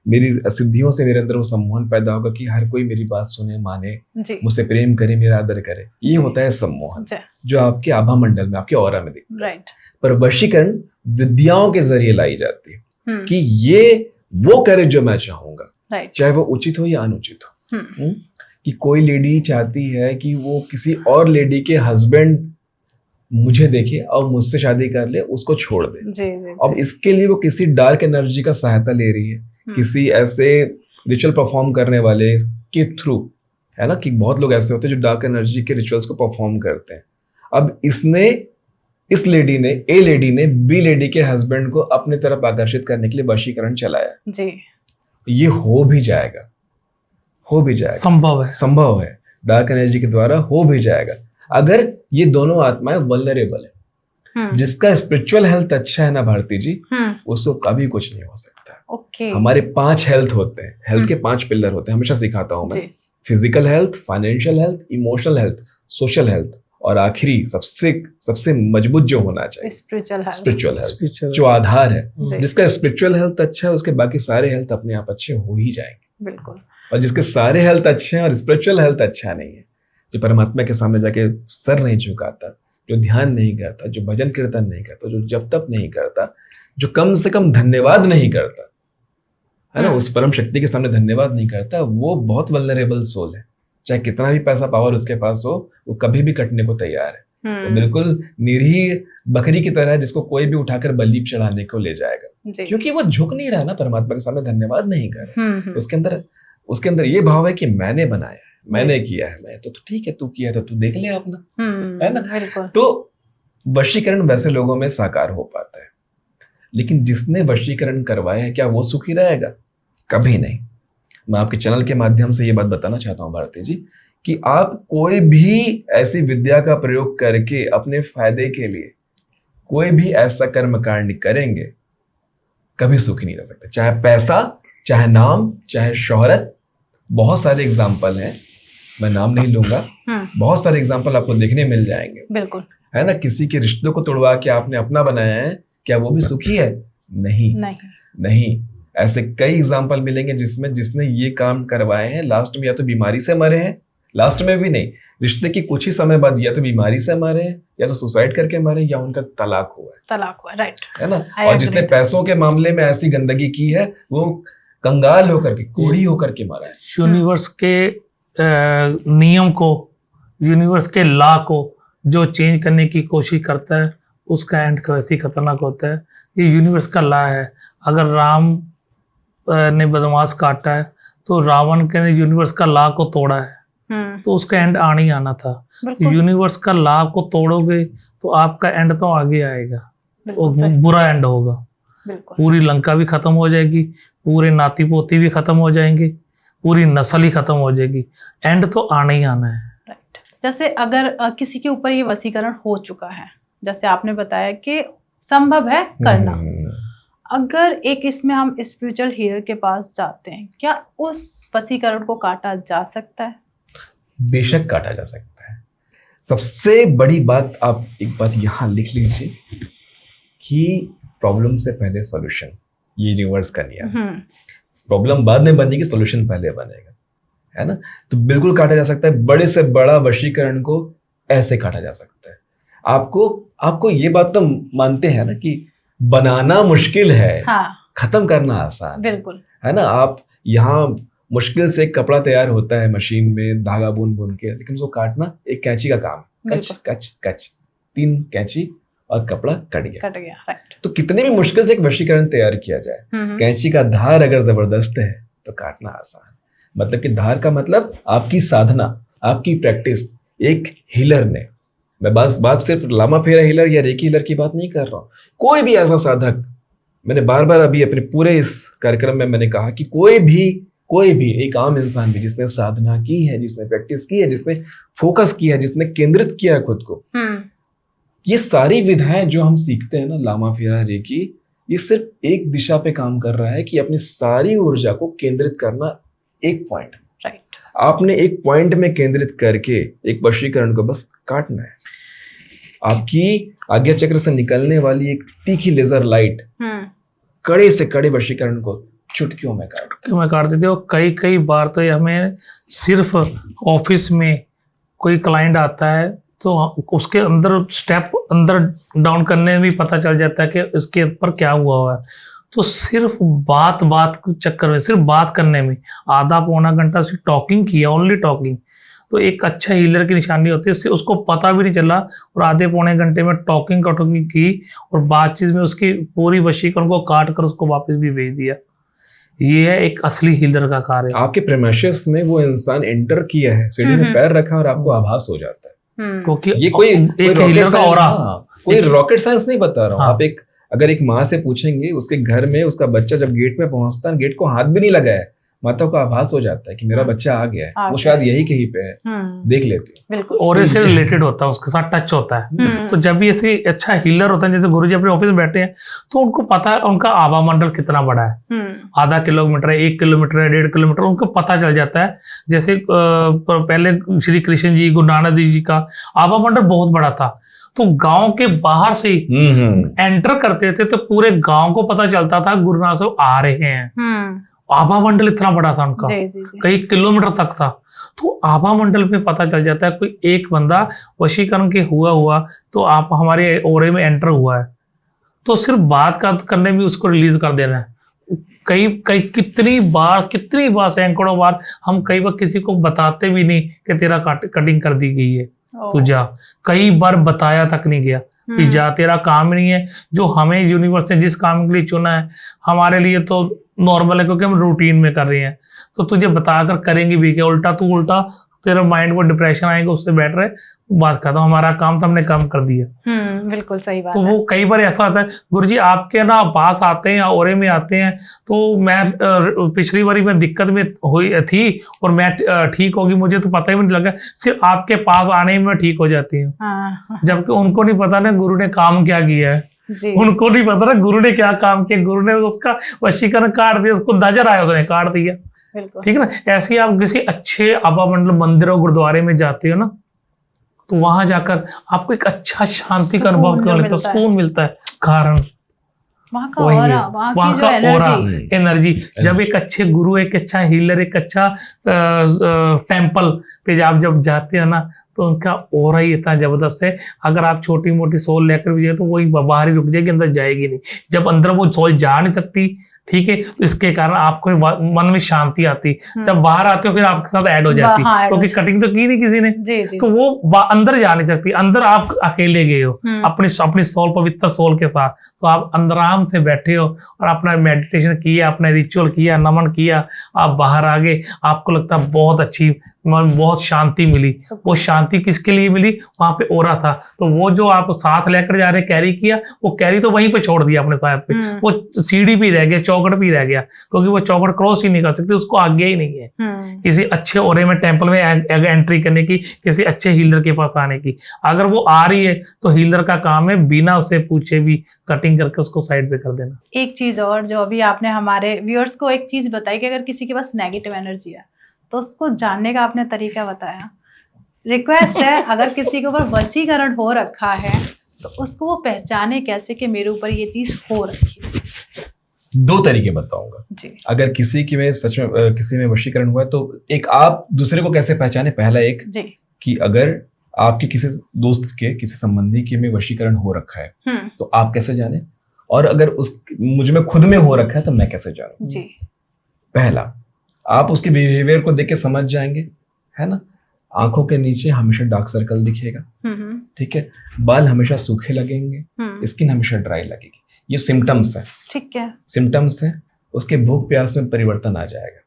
मेरी सिद्धियों से मेरे अंदर वो सम्मोहन पैदा होगा कि हर कोई मेरी बात सुने, माने, मुझसे प्रेम करे, मेरा आदर करे। ये होता है सम्मोहन, जो आपके आभा मंडल में, आपके ऑरा में दिखता है। पर वशीकरण विद्याओं के जरिए लाई जाती है कि ये वो करे जो मैं चाहूंगा, चाहे वो उचित हो या अनुचित हो। कि कोई लेडी चाहती है कि वो किसी और लेडी के हस्बैंड मुझे देखे और मुझसे शादी कर ले, उसको छोड़ दे। अब इसके लिए वो किसी डार्क एनर्जी का सहायता ले रही है, किसी ऐसे रिचुअल परफॉर्म करने वाले के थ्रू, है ना, कि बहुत लोग ऐसे होते हैं जो डार्क एनर्जी के रिचुअल्स को परफॉर्म करते हैं। अब इस लेडी ने, ए लेडी ने बी लेडी के हस्बैंड को अपने तरफ आकर्षित करने के लिए वशीकरण चलाया जी। ये हो भी जाएगा, संभव है, डार्क एनर्जी के द्वारा हो भी जाएगा, अगर ये दोनों आत्माएं वल्नरेबल है। जिसका स्पिरिचुअल हेल्थ अच्छा है ना भारती जी, उसको कभी कुछ नहीं हो सकता। हमारे 5 हेल्थ होते हैं, हेल्थ के 5 पिलर होते हैं, हमेशा सिखाता हूं मैं। Physical health, financial health, emotional health, social health, और आखिरी सबसे मजबूत जो होना चाहिए स्पिरिचुअल हेल्थ, जो आधार है। जिसका स्पिरिचुअल हेल्थ अच्छा है, उसके बाकी सारे हेल्थ अपने आप अच्छे हो ही जाएंगे। बिल्कुल। और जिसके सारे हेल्थ अच्छे हैं और स्पिरिचुअल हेल्थ अच्छा नहीं है, जो परमात्मा के सामने जाके सर नहीं झुकाता, जो ध्यान नहीं करता, जो भजन कीर्तन नहीं करता, जो जप तप नहीं करता, जो कम से कम धन्यवाद नहीं करता, है ना, उस परम शक्ति के सामने धन्यवाद नहीं करता, वो बहुत वल्नरेबल सोल है। चाहे कितना भी पैसा पावर उसके पास हो, वो कभी भी कटने को तैयार है। वो बिल्कुल निरीह बकरी की तरह है, जिसको कोई भी उठाकर बलि चढ़ाने को ले जाएगा, क्योंकि वो झुक नहीं रहा ना, परमात्मा के सामने धन्यवाद नहीं कर रहा। उसके अंदर ये भाव है कि मैंने बनाया है, मैंने किया है, मैं तो ठीक है, तू किया तो तू देख ले अपना, है ना। तो वशीकरण वैसे लोगों में साकार हो पाता है, लेकिन जिसने वशीकरण करवाया है, क्या वो सुखी रहेगा? कभी नहीं। मैं आपके चैनल के माध्यम से ये बात बताना चाहता हूँ भारती जी, कि आप कोई भी ऐसी विद्या का प्रयोग करके अपने फायदे के लिए कोई भी ऐसा कर्म कांड करेंगे, कभी सुखी नहीं रह सकते। चाहे पैसा, चाहे नाम, चाहे शोहरत, बहुत सारे एग्जाम्पल हैं, मैं नाम नहीं लूंगा, बहुत सारे एग्जाम्पल आपको देखने मिल जाएंगे। बिल्कुल, है ना। किसी के रिश्तों को तोड़वा के आपने अपना बनाया है, क्या वो भी सुखी है? नहीं। ऐसे कई एग्जाम्पल मिलेंगे जिसने ये काम करवाए हैं, लास्ट में या तो बीमारी से मरे हैं, लास्ट में भी नहीं, रिश्ते की कुछ ही समय बाद या तो बीमारी से मरे हैं, या तो सुसाइड करके मरे, या उनका तलाक हुआ है, राइट, है ना। और जिसने पैसों के मामले में ऐसी गंदगी की है, वो कंगाल होकर के, कोढ़ी होकर के मरा है। यूनिवर्स के नियम को, यूनिवर्स के लॉ को जो चेंज करने की कोशिश करता है, उसका एंड वैसे ही खतरनाक होता है। ये यूनिवर्स का लॉ है। अगर राम ने बदमाश काटा है, तो रावण के यूनिवर्स का लॉ को तोड़ा है, तो उसका एंड आना ही आना था। यूनिवर्स का लॉ को तोड़ोगे तो आपका एंड तो आगे आएगा, और बुरा एंड होगा। पूरी लंका भी खत्म हो जाएगी, पूरे नाती पोती भी खत्म हो जाएंगे, पूरी नस्ल ही खत्म हो जाएगी, एंड तो आना ही आना है। राइट। जैसे अगर किसी के ऊपर ये वशीकरण हो चुका है, जैसे आपने बताया कि संभव है करना, अगर एक इसमें हम स्पिरिचुअल हीलर के पास जाते हैं, क्या उस वशीकरण को काटा जा सकता है? बेशक काटा जा सकता है। सबसे बड़ी बात, आप एक बात यहाँ लिख लीजिए कि प्रॉब्लम से पहले सॉल्यूशन, ये यूनिवर्स का नियम है। प्रॉब्लम बाद में बनेगी, सॉल्यूशन पहले बनेगा, है ना। तो बिल्कुल काटा जा सकता है। बड़े से बड़ा वशीकरण को ऐसे काटा जा सकता है। आपको ये बात तो मानते हैं ना कि बनाना मुश्किल है, हाँ, खत्म करना आसान, बिल्कुल, है ना। आप यहाँ मुश्किल से एक कपड़ा तैयार होता है मशीन में धागा बुन के, लेकिन उसको काटना एक कैंची का काम, कच कच कच, 3 कैंची और कपड़ा कट गया। राइट। तो कितने भी मुश्किल से एक वशीकरण तैयार किया जाए, कैंची का धार अगर जबरदस्त है तो काटना आसान। मतलब कि धार का मतलब आपकी साधना, आपकी प्रैक्टिस। एक हीलर ने, मैं बात सिर्फ लामा फेरा हीलर या रेकी हीलर की बात नहीं कर रहा हूँ, कोई भी ऐसा साधक, मैंने बार बार अभी अपने पूरे इस कार्यक्रम में मैंने कहा कि कोई भी एक आम इंसान भी जिसने साधना की है, जिसने प्रैक्टिस की है, जिसने फोकस किया है, जिसने केंद्रित किया है खुद को, ये सारी विधाएं जो हम सीखते हैं ना, लामा फेरा रेकी, ये सिर्फ एक दिशा पे काम कर रहा है कि अपनी सारी ऊर्जा को केंद्रित करना एक पॉइंट। राइट। आपने एक पॉइंट में केंद्रित करके एक वशीकरण को बस काटना है। आपकी आज्ञा चक्र से निकलने वाली एक तीखी लेजर लाइट कड़े से कड़े वशीकरण को चुटकियों में काट देते हो। कई बार तो हमें सिर्फ ऑफिस में कोई क्लाइंट आता है तो उसके अंदर स्टेप अंदर डाउन करने में भी पता चल जाता है कि इसके ऊपर क्या हुआ है। तो सिर्फ बात के चक्कर में, सिर्फ बात करने में आधा पौना घंटा सिर्फ टॉकिंग किया, ओनली टॉकिंग, तो एक अच्छा हीलर की निशानी होती है। उसको पता भी नहीं चला और आधे पौने घंटे में टॉकिंग की और बातचीत में उसकी पूरी वशीकरण को काट कर उसको वापस भी भेज दिया। ये है एक असली हीलर का कार्य। आपके प्रेमिसेस में वो इंसान एंटर किया है, सीढ़ी में पैर रखा और आपको आभास हो जाता है, क्योंकि ये कोई हीलर का ऑरा, कोई रॉकेट साइंस नहीं बता रहा हूँ। आप अगर एक माँ से पूछेंगे, उसके घर में उसका बच्चा जब गेट में पहुंचता है, गेट को हाथ भी नहीं लगाया, माता को आभास हो जाता है कि मेरा बच्चा आ गया है, वो शायद यही कहीं पे है, देख लेती है। बिल्कुल। और इससे रिलेटेड होता है, उसके साथ टच होता है। तो जब भी ऐसे अच्छा हीलर होता है, जैसे गुरुजी अपने ऑफिस में बैठे हैं, तो उनको पता है उनका आभा मंडल कितना बड़ा है, आधा किलोमीटर है, 1 किलोमीटर है, 1.5 किलोमीटर, उनको पता चल जाता है। जैसे पहले श्री कृष्ण जी, गुरु नानक देव जी का आभा मंडल बहुत बड़ा था, तो गांव के बाहर से एंटर करते थे तो पूरे गांव को पता चलता था गुरु नानक साहब आ रहे हैं। आभा मंडल इतना बड़ा था उनका, कई किलोमीटर तक था। तो आभा मंडल में पता चल जाता है कोई एक बंदा वशीकरण के हुआ तो आप हमारे ओरे में एंटर हुआ है, तो सिर्फ बात करने में उसको रिलीज कर देना है। कई कितनी बार सैकड़ों बार हम कई बार किसी को बताते भी नहीं कि तेरा कटिंग कर दी गई है, तू जा। कई बार बताया तक नहीं गया कि जा, तेरा काम नहीं है। जो हमें यूनिवर्स ने जिस काम के लिए चुना है, हमारे लिए तो नॉर्मल है क्योंकि हम रूटीन में कर रहे हैं, तो तुझे बताकर करेंगे भी क्या, उल्टा तेरा माइंड को डिप्रेशन आएगा, उससे बेटर है बात करता हूँ, हमारा काम तो हमने कम कर दिया। बिल्कुल सही बात। तो वो कई बार ऐसा होता है, गुरुजी आपके ना पास आते हैं या ओरे में आते हैं, तो मैं पिछली बारी में दिक्कत में हुई थी और मैं ठीक होगी, मुझे तो पता ही नहीं लगा, सिर्फ आपके पास आने में ठीक हो जाती हूँ। जबकि उनको नहीं पता ना गुरु ने काम क्या किया है, उनको नहीं पता ना गुरु ने क्या काम किया। गुरु ने उसका वशीकरण काट दिया, उसको नजर आया उसने काट दिया। ठीक है ना। ऐसे ही आप किसी अच्छे आभा मंडल मंदिर और गुरुद्वारे में जाते हो ना, तो वहां जाकर आपको एक अच्छा शांति का अनुभव क्यों मिलता है, सुकून मिलता है। कारण वहाँ का ऑरा, एनर्जी। जब एक अच्छे गुरु, एक अच्छा हीलर, एक अच्छा टेम्पल पे आप जब जाते हो ना, तो उनका ऑरा ही इतना जबरदस्त है। अगर आप छोटी मोटी सोल लेकर भी जाए तो वही बाहर ही रुक जाएगी, अंदर जाएगी नहीं। जब अंदर वो सोल जा नहीं सकती, ठीक है, तो इसके कारण आपको मन में शांति आती। जब बाहर आते हो फिर आपके साथ ऐड हो जाती, क्योंकि कटिंग तो की नहीं किसी ने, तो वो अंदर जा नहीं सकती। अंदर आप अकेले गए हो अपनी सोल, पवित्र सोल के साथ, तो आप अंदर आराम से बैठे हो और अपना मेडिटेशन किया, अपना रिचुअल किया, नमन किया, आप बाहर आ गए, आपको लगता है बहुत अच्छी बहुत शांति मिली। वो शांति किसके लिए मिली? वहां पे ओरा था, तो वो जो आप साथ लेकर जा रहे कैरी किया, वो कैरी तो वहीं पे छोड़ दिया अपने साथ पे, वो सीढ़ी भी रह गया, चौखट भी रह गया, क्योंकि वो चौखट क्रॉस ही नहीं कर सकती, उसको आज्ञा ही नहीं है किसी अच्छे ओरे में टेम्पल में एंट्री करने की, किसी अच्छे हीलर के पास आने की। अगर वो आ रही है तो हीलर का काम है बिना उसे पूछे भी कटिंग करके उसको साइड पे कर देना। एक चीज और जो अभी आपने हमारे व्यूअर्स को एक चीज बताई कि अगर किसी के पास नेगेटिव एनर्जी है तो उसको जानने का आपने तरीका बताया। रिक्वेस्ट है, अगर किसी के ऊपर वशीकरण हो रखा है तो उसको वो पहचाने कैसे कि मेरे ऊपर ये चीज हो रखी है? 2 तरीके बताऊंगा जी। अगर किसी की में सच में किसी में वशीकरण हुआ है तो एक आप दूसरे को कैसे पहचाने। पहला एक जी। कि अगर आपके किसी दोस्त के किसी संबंधी के में वशीकरण हो रखा है तो आप कैसे जाने, और अगर उस मुझ में खुद में हो रखा है तो मैं कैसे जानूं। जी। पहला, आप उसके बिहेवियर को देख के समझ जाएंगे, है ना। आंखों के नीचे हमेशा डार्क सर्कल दिखेगा, ठीक है। बाल हमेशा सूखे लगेंगे, स्किन हमेशा ड्राई लगेगी। ये सिम्टम्स है, ठीक है। सिम्टम्स है। उसके भूख प्यास में परिवर्तन आ जाएगा,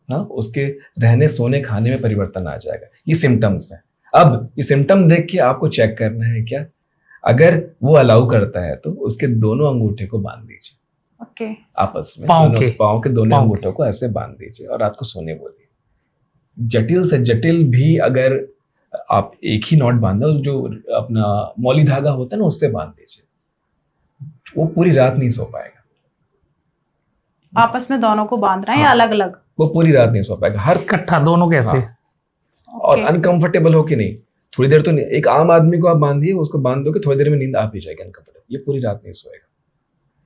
हाँ, उसके रहने सोने खाने में परिवर्तन आ जाएगा। ये सिम्टम्स है। अब ये सिम्टम देख के आपको चेक करना है क्या, अगर वो अलाउ करता है तो उसके दोनों अंगूठे को बांध दीजिए, ओके, आपस में पाँव के दोनों अंगूठों को ऐसे बांध दीजिए और रात को सोने बोलिए। जटिल से जटिल भी अगर आप एक ही नॉट बांधा, जो अपना मौली धागा होता है ना, उससे बांध दीजिए, वो पूरी रात नहीं सो पाएगा। आपस में दोनों को बांध रहे हैं या अलग अलग? वो पूरी रात नहीं सो पाएगा, हर इकट्ठा दोनों कैसे? और अनकंफर्टेबल हो कि नहीं, थोड़ी देर तो नहीं। एक आम आदमी को आप बांधिए, उसको बांध दो कि थोड़ी देर में नींद आ भी जाएगी अनकंफर्टेबल। ये पूरी रात नहीं सोएगा,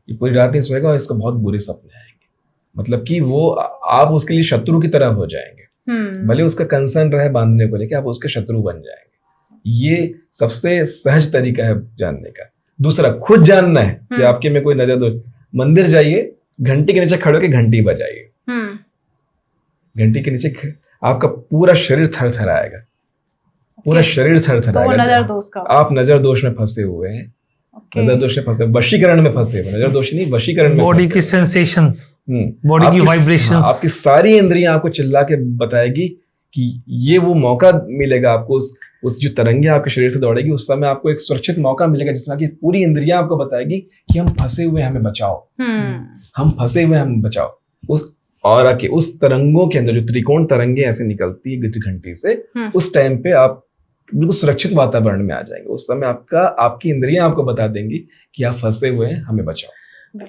ये पूरी रात नहीं सोएगा और इसको बहुत बुरे सपने आएंगे। मतलब कि वो आप उसके लिए शत्रु की तरह हो जाएंगे। भले उसका कंसर्न रहे बांधने को लेके, आप उसके शत्रु बन जाएंगे। ये सबसे सहज तरीका है जानने का। दूसरा, खुद जानना है कि आपके में कोई नजर दोष। मंदिर जाइए, घंटी के नीचे खड़े होकर घंटी बजाइए। घंटी के नीचे आपका पूरा शरीर थरथराएगा, पूरा शरीर थरथराएगा। तो नजर दोष का आप नजर दोष में फंसे हुए हैं, नजर दोष में फंसे, वशीकरण में फंसे हुए। नजर दोष नहीं, वशीकरण में। बॉडी की सेंसेशंस, बॉडी की वाइब्रेशंस, आपकी सारी इंद्रियां आपको चिल्ला के बताएगी कि ये वो मौका मिलेगा आपको। उस जो तरंगे आपके शरीर से दौड़ेगी, उस समय आपको एक सुरक्षित मौका मिलेगा जिसमें आपकी पूरी इंद्रियां आपको बताएगी कि हम फंसे हुए, हमें बचाओ, हम फंसे हुए, हमें बचाओ। उस और के उस तरंगों के अंदर जो त्रिकोण तरंगे ऐसे निकलती है घंटी से, उस टाइम पे आप बिल्कुल सुरक्षित वातावरण में आ जाएंगे। उस समय आपकी इंद्रियां आपको बता देंगी कि आप फंसे हुए हैं, हमें बचाओ।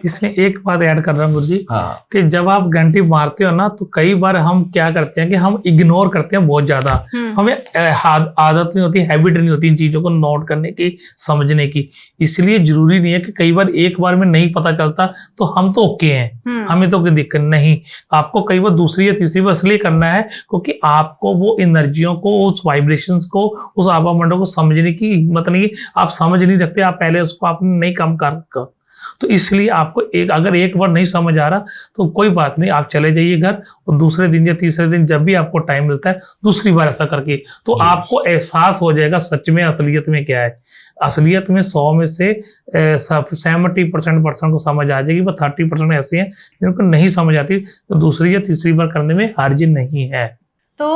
इसमें एक बात ऐड कर रहा हूँ गुरुजी, हाँ, कि जब आप घंटी मारते हो ना, तो कई बार हम क्या करते हैं कि हम इग्नोर करते हैं बहुत ज्यादा। हमें आदत नहीं होती, हैबिट नहीं होती इन चीजों को नोट करने की, समझने की। इसलिए जरूरी नहीं है कि कई बार एक बार में नहीं पता चलता तो हम तो ओके हैं, हमें तो कोई दिक्कत नहीं। आपको कई बार दूसरी या तीसरी बार इसलिए करना है क्योंकि आपको वो एनर्जियों को, उस वाइब्रेशंस को, उस आभा मंडल को समझने की हिम्मत नहीं। आप समझ नहीं रखते, आप पहले उसको आपने नहीं कम कर, तो इसलिए आपको अगर एक बार नहीं समझ आ रहा तो कोई बात नहीं, आप चले जाइए घर, और दूसरे दिन या तीसरे दिन जब भी आपको टाइम मिलता है दूसरी बार ऐसा करके, तो आपको एहसास हो जाएगा सच में असलियत में क्या है। असलियत में 100 में से 70% पर्सन को समझ आ जाएगी, वो 30% ऐसे हैं जिनको नहीं समझ आती, तो दूसरी या तीसरी बार करने में हर्ज नहीं है। तो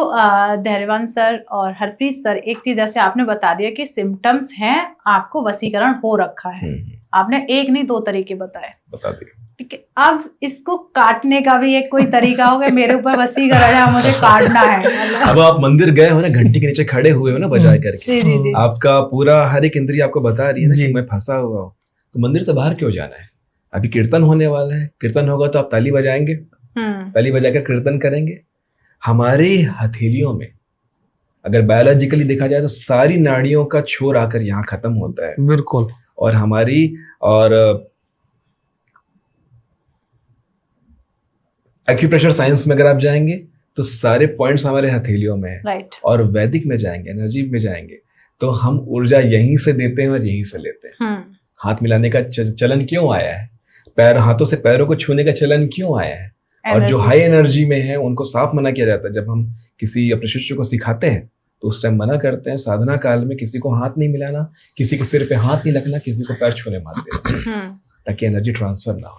धैर्यवान सर और हरप्रीत सर, एक चीज जैसे आपने बता दिया कि सिम्टम्स हैं, आपको वशीकरण हो रखा है, आपने एक नहीं 2 तरीके बताए, बता दिए, ठीक है। अब इसको काटने का भी एक कोई तरीका होगा, मेरे ऊपर वशीकरण है, मुझे काटना है। अब आप मंदिर गए हो ना, घंटी के नीचे खड़े हुए हो ना बजाय करके, जी। आपका पूरा हर एक इंद्रिय आपको बता रही है ना कि मैं फंसा हुआ हूँ, तो मंदिर से बाहर क्यों जाना है? अभी कीर्तन होने वाला है, कीर्तन होगा तो आप ताली बजाएंगे, ताली बजाकर कीर्तन करेंगे। हमारी हथेलियों में अगर बायोलॉजिकली देखा जाए तो सारी नाड़ियों का छोर आकर यहाँ खत्म होता है, बिल्कुल। और और एक्यूप्रेशर साइंस में अगर आप जाएंगे तो सारे पॉइंट्स हमारे हथेलियों में है, राइट। और वैदिक में जाएंगे, एनर्जी में जाएंगे, तो हम ऊर्जा यहीं से देते हैं और यहीं से लेते हैं। हाथ मिलाने का चलन क्यों आया है? हाथों से पैरों को छूने का चलन क्यों आया है? और जो हाई एनर्जी में है उनको साफ मना किया जाता है। जब हम किसी अपने शिष्य को सिखाते हैं तो उस टाइम मना करते हैं, साधना काल में किसी को हाथ नहीं मिलाना, किसी के सिर पे हाथ नहीं लगना, किसी को पैर छूने मत देना, ताकि एनर्जी ट्रांसफर ना हो।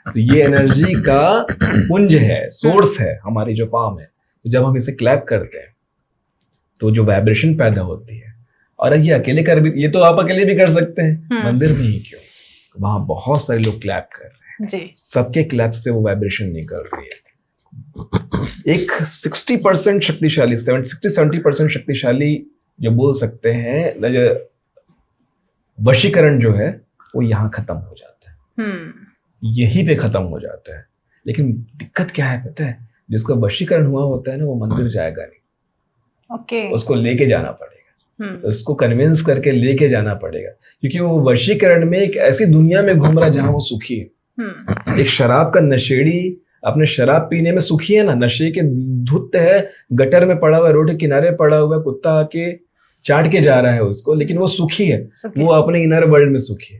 तो ये एनर्जी का पुंज है, सोर्स है हमारी जो पाम है। तो जब हम इसे क्लैप करते हैं तो जो वाइब्रेशन पैदा होती है, और ये अकेले कर भी, ये तो आप अकेले भी कर सकते हैं, मंदिर में ही क्यों, वहां बहुत सारे लोग क्लैप कर रहे हैं जी, सबके क्लैप से वो वाइब्रेशन निकल रही है। एक 60% शक्तिशाली, 60-70% शक्तिशाली जो बोल सकते हैं वशीकरण जो है वो यहाँ खत्म हो जाता है, यहीं पे खत्म हो जाता है। लेकिन दिक्कत क्या है पता है, जिसका वशीकरण हुआ होता है ना, वो मंदिर जाएगा नहीं, उसको लेके जाना पड़ेगा, उसको कन्विंस करके लेके जाना पड़ेगा, क्योंकि वो वशीकरण में एक ऐसी दुनिया में घूम रहा है जहां वो सुखी है। एक शराब का नशेड़ी अपने शराब पीने में सुखी है ना, नशे के धुत है, गटर में पड़ा हुआ, रोड के किनारे पड़ा हुआ, कुत्ता आके चाट के जा रहा है उसको, लेकिन वो सुखी है, वो अपने इनर वर्ल्ड में सुखी है।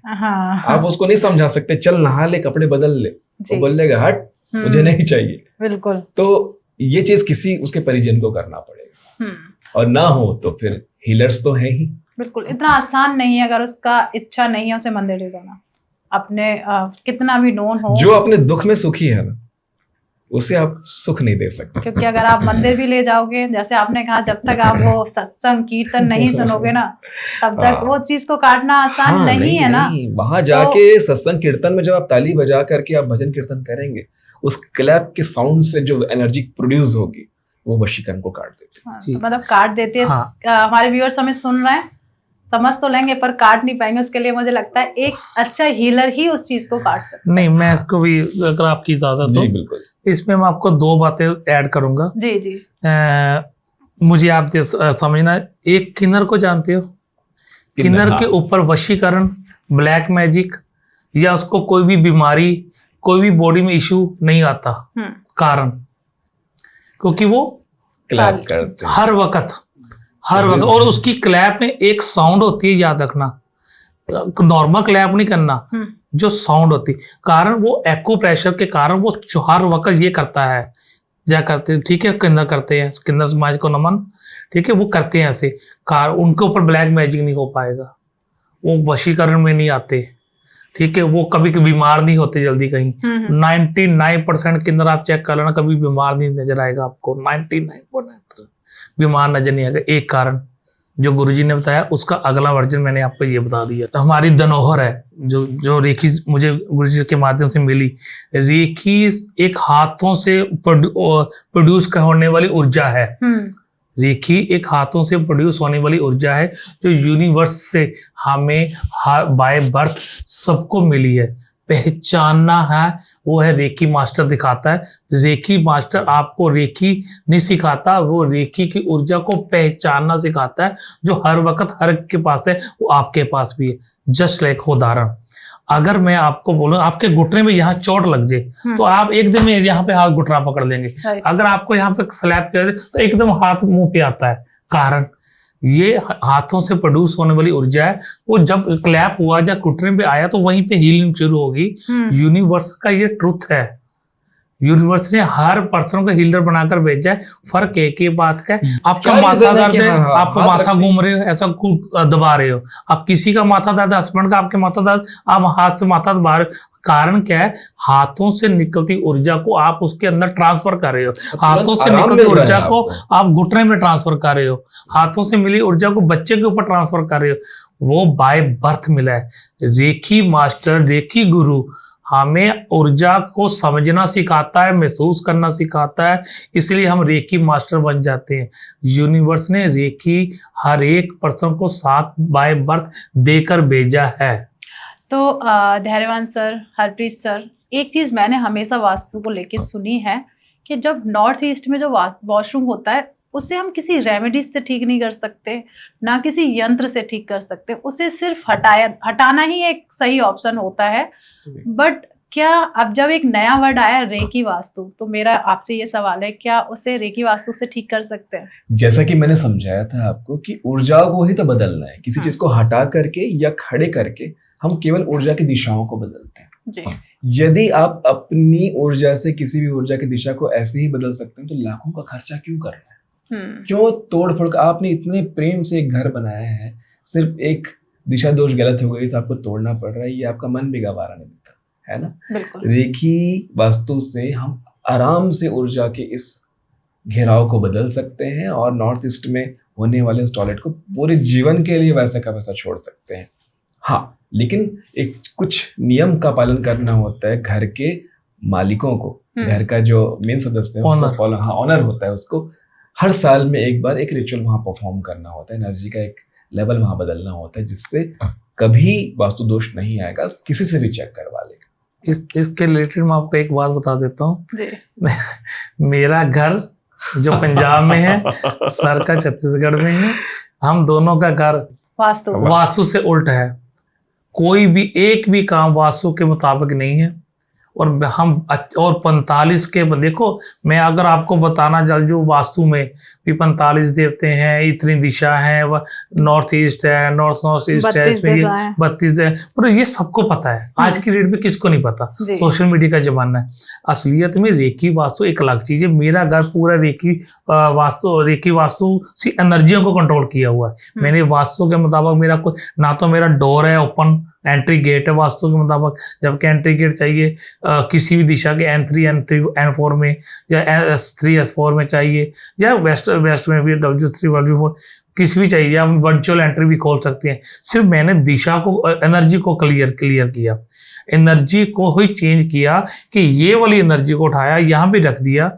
आप उसको नहीं समझा सकते, चल नहा ले, कपड़े बदल ले, वो बोलेगा हट मुझे नहीं चाहिए। बिल्कुल। तो ये चीज किसी उसके परिजन को करना पड़ेगा, और ना हो तो फिर हीलर्स तो है ही। बिल्कुल, इतना आसान नहीं है, अगर उसका इच्छा नहीं है उसे मंदिर ले जाना, अपने कितना भी नोन हो, जो अपने दुख में सुखी है ना, उसे आप सुख नहीं दे सकते। क्योंकि अगर आप मंदिर भी ले जाओगे, जैसे आपने कहा, जब तक आप वो सत्संग कीर्तन नहीं सुनोगे ना, तब तक वो चीज को काटना आसान नहीं है ना। वहां जाके सत्संग कीर्तन में जब आप ताली बजा करके आप भजन कीर्तन करेंगे, उस क्लैप के साउंड से जो एनर्जी प्रोड्यूस होगी वो वशीकरण को काट देती है। तो मतलब काट देते हैं। हमारे व्यूअर्स हमें सुन रहे हैं, समझ तो लेंगे पर काट नहीं पाएंगे। उसके लिए मुझे लगता है एक अच्छा हीलर ही उस चीज को काट सकता है। नहीं, मैं इसको भी, अगर आपकी इजाजत हो, बिल्कुल, इसमें मैं आपको 2 बातें ऐड करूंगा। जी जी। मुझे आप समझना, एक किन्नर को जानते हो? किन्नर के ऊपर वशीकरण, ब्लैक मैजिक या उसको कोई भी बीमारी, कोई भी बॉडी में इश्यू नहीं आता। कारण क्योंकि वो क्लैप करते हैं हर वक्त, और उसकी क्लैप में एक साउंड होती है, याद रखना, नॉर्मल क्लैप नहीं करना, जो साउंड होती है। कारण वो एको प्रेशर के कारण वो हर वक्त ये करता है, क्या करते हैं, ठीक है, किन्नर करते हैं, किन्नर समाज को नमन, ठीक है, वो करते हैं ऐसे। उनके ऊपर ब्लैक मैजिक नहीं हो पाएगा, वो वशीकरण में नहीं आते, ठीक है, वो कभी बीमार नहीं होते जल्दी कहीं। 99% किन्नर आप चेक कर लेना, कभी बीमार नहीं नजर आएगा आपको, 99.9% बीमार नजर नहीं आएगा। एक कारण जो गुरुजी ने बताया, उसका अगला वर्जन मैंने आपको ये बता दिया। हमारी धनोहर है, जो रेखी मुझे गुरुजी के माध्यम से मिली। रेखी एक हाथों से प्रोड्यूस होने वाली ऊर्जा है। रेखी एक हाथों से प्रोड्यूस होने वाली ऊर्जा है, जो यूनिवर्स से हमें बाय बर्थ सबको मिली है। पहचानना है, वो है रेकी मास्टर दिखाता है। रेकी मास्टर आपको रेकी नहीं सिखाता, वो रेकी की ऊर्जा को पहचानना सिखाता है, जो हर वक्त हर के पास है, वो आपके पास भी है। जस्ट लाइक उदाहरण, अगर मैं आपको बोलूं आपके घुटने में यहाँ चोट लग जाए, तो आप एक दिन में यहाँ पे हाथ घुटना पकड़ लेंगे। अगर आपको यहाँ पे स्लैप कर दे तो एकदम हाथ मुंह पे आता है। कारण ये हाथों से प्रोड्यूस होने वाली ऊर्जा है, वो जब क्लैप हुआ, जब घुटने पे आया, तो वहीं पे हीलिंग शुरू होगी। यूनिवर्स का ये ट्रुथ है, यूनिवर्स ने हर पर्सन को हीलर बनाकर भेजा है। फर्क एक ही बात का है, आपका माथा दर्द है, आप माथा घूम रहे हो, ऐसा दबा रहे हो, आप किसी का माथा दर्द, हस्बैंड का आपके माथा दर्द, आप हाथ से माथा दबा रहे हो। कारण क्या है? हाथों से निकलती ऊर्जा को आप उसके अंदर ट्रांसफर कर रहे हो, हाथों से निकलती ऊर्जा को आप घुटने में ट्रांसफर कर रहे हो, हाथों से मिली ऊर्जा को बच्चे के ऊपर ट्रांसफर कर रहे हो। वो बाय बर्थ मिला है। रेकी मास्टर, रेकी गुरु हमें ऊर्जा को समझना सिखाता है, महसूस करना सिखाता है, इसलिए हम रेकी मास्टर बन जाते हैं। यूनिवर्स ने रेकी हर एक पर्सन को साथ बाय बर्थ देकर भेजा है। तो धैर्यवान सर, हरप्रीत सर, एक चीज मैंने हमेशा वास्तु को लेके सुनी है कि जब नॉर्थ ईस्ट में जो वॉशरूम होता है, उसे हम किसी रेमेडीज से ठीक नहीं कर सकते, ना किसी यंत्र से ठीक कर सकते, उसे सिर्फ हटाना ही एक सही ऑप्शन होता है। बट क्या अब जब एक नया वर्ड आया रेकी वास्तु, तो मेरा आपसे ये सवाल है, क्या उसे रेकी वास्तु से ठीक कर सकते हैं? जैसा कि मैंने समझाया था आपको कि ऊर्जाओं को ही तो बदलना है, किसी चीज को हटा करके या खड़े करके हम केवल ऊर्जा की दिशाओं को बदलते हैं जी। यदि आप अपनी ऊर्जा से किसी भी ऊर्जा की दिशा को ऐसे ही बदल सकते हैं, तो लाखों का खर्चा क्यों कर रहे हैं? क्यों तोड़ फोड़? आपने इतने प्रेम से एक घर बनाया है, सिर्फ एक दिशा दोष गलत हो गई तो आपको तोड़ना पड़ रहा है, ये आपका मन भी गवारा नहीं देता है ना। बिल्कुल। रेकी वास्तु से हम आराम से ऊर्जा के इस घेराव को बदल सकते हैं, और नॉर्थ ईस्ट में होने वाले उस टॉयलेट को पूरे जीवन के लिए वैसा का वैसा छोड़ सकते हैं। हाँ, लेकिन एक कुछ नियम का पालन करना होता है। घर के मालिकों को, घर का जो मेन सदस्य है उसको फॉलो, हाँ, ऑनर होता है उसको। हर साल में एक बार एक रिचुअल वहां परफॉर्म करना होता है, एनर्जी का एक लेवल वहां बदलना होता है, जिससे कभी वास्तु दोष नहीं आएगा। किसी से भी चेक करवा ले। इसके रिलेटेड मैं आपको एक बात बता देता हूँ। मेरा घर जो पंजाब में है, सर का छत्तीसगढ़ में है। हम दोनों का घर वास्तु से उल्ट है। कोई भी एक भी काम वास्तु के मुताबिक नहीं है। और हम और 45 के, देखो मैं अगर आपको बताना चल जो वास्तु में भी 45 देवते हैं, इतनी दिशा है, नॉर्थ ईस्ट है, नॉर्थ ईस्ट है, इसमें ये 32 है, पर ये सबको पता है। आज की डेट में किसको नहीं पता, सोशल मीडिया का जमाना है। असलियत में रेकी वास्तु एक अलग चीज है। मेरा घर पूरा रेकी वास्तु से एनर्जियों को कंट्रोल किया हुआ है। मैंने वास्तु के मुताबिक मेरा कोई ना तो मेरा डोर है ओपन, एंट्री गेट है वास्तु के मुताबिक, जबकि एंट्री गेट चाहिए किसी भी दिशा के N3 N4 में, या S3 S4 में चाहिए, या वेस्ट में भी W3 W4 किसी भी चाहिए। आप वर्चुअल एंट्री भी खोल सकते हैं। सिर्फ मैंने दिशा को, एनर्जी को क्लियर किया, एनर्जी को ही चेंज किया कि ये वाली एनर्जी को उठाया, यहाँ पे रख दिया,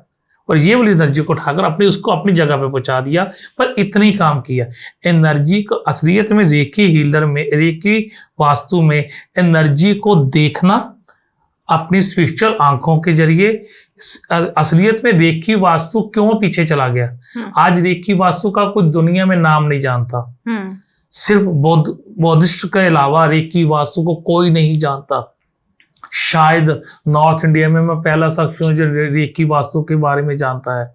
और ये वाली एनर्जी को उठाकर उसको अपनी जगह पे पहुंचा दिया। पर इतनी काम किया। एनर्जी को असलियत में रेकी हीलर में, रेकी वास्तु में एनर्जी को देखना अपनी स्पिरिचुअल आंखों के जरिए। असलियत में रेकी वास्तु क्यों पीछे चला गया? आज रेकी वास्तु का कोई दुनिया में नाम नहीं जानता। सिर्फ बौद्धिस्ट के अलावा रेकी वास्तु को कोई नहीं जानता। शायद नॉर्थ इंडिया में मैं पहला शख्स हूँ जो रेकी वास्तु के बारे में जानता है,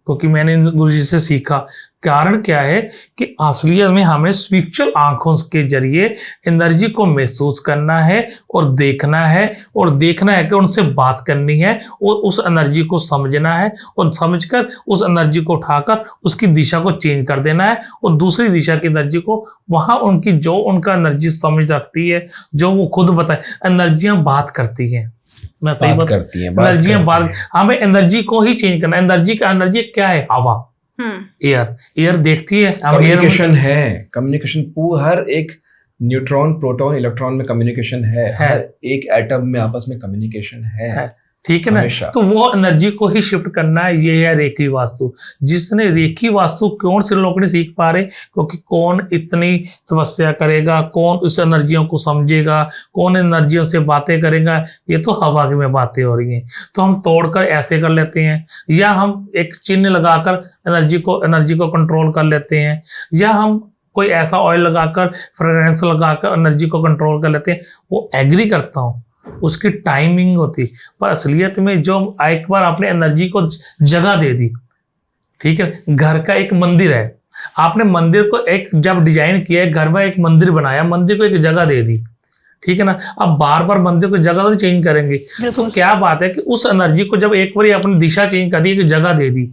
क्योंकि मैंने गुरुजी से सीखा। कारण क्या है कि असलियत में हमें स्पिरिचुअल आंखों के जरिए एनर्जी को महसूस करना है और देखना है कि उनसे बात करनी है, और उस एनर्जी को समझना है, और समझकर उस एनर्जी को उठाकर उसकी दिशा को चेंज कर देना है, और दूसरी दिशा की एनर्जी को वहां उनकी जो उनका एनर्जी समझ रखती है, जो वो खुद बताए। एनर्जियां बात करती हैं, मैं सही बात करती हैं, एनर्जियां बात। हमें एनर्जी को ही चेंज करना। एनर्जी क्या है? हवा, एयर देखती है। कम्युनिकेशन है, कम्युनिकेशन हर एक न्यूट्रॉन, प्रोटॉन, इलेक्ट्रॉन में कम्युनिकेशन है। हर एक एटम में आपस में कम्युनिकेशन है। ठीक है ना? तो वो एनर्जी को ही शिफ्ट करना है। ये है रेकी वास्तु। जिसने रेकी वास्तु क्यों से लोग नहीं सीख पा रहे? क्योंकि कौन इतनी तपस्या करेगा, कौन उस एनर्जियों को समझेगा, कौन एनर्जियों से बातें करेगा? ये तो हवा की में बातें हो रही हैं। तो हम तोड़कर ऐसे कर लेते हैं, या हम एक चिन्ह लगाकर एनर्जी को कंट्रोल कर लेते हैं, या हम कोई ऐसा ऑयल लगाकर, फ्रेग्रेंस लगाकर एनर्जी को कंट्रोल कर लेते हैं। वो एग्री करता हूँ, उसकी टाइमिंग होती। पर असलियत में जो एक बार आपने एनर्जी को जगह दे दी, ठीक है, घर का एक मंदिर है, आपने मंदिर को एक जब डिजाइन किया है, घर में एक मंदिर बनाया, मंदिर को एक जगह दे दी, ठीक है ना? अब बार बार मंदिर को जगह तो चेंज करेंगे, तो क्या बात है कि उस एनर्जी को जब एक बार अपनी दिशा चेंज कर दी, एक जगह दे दी,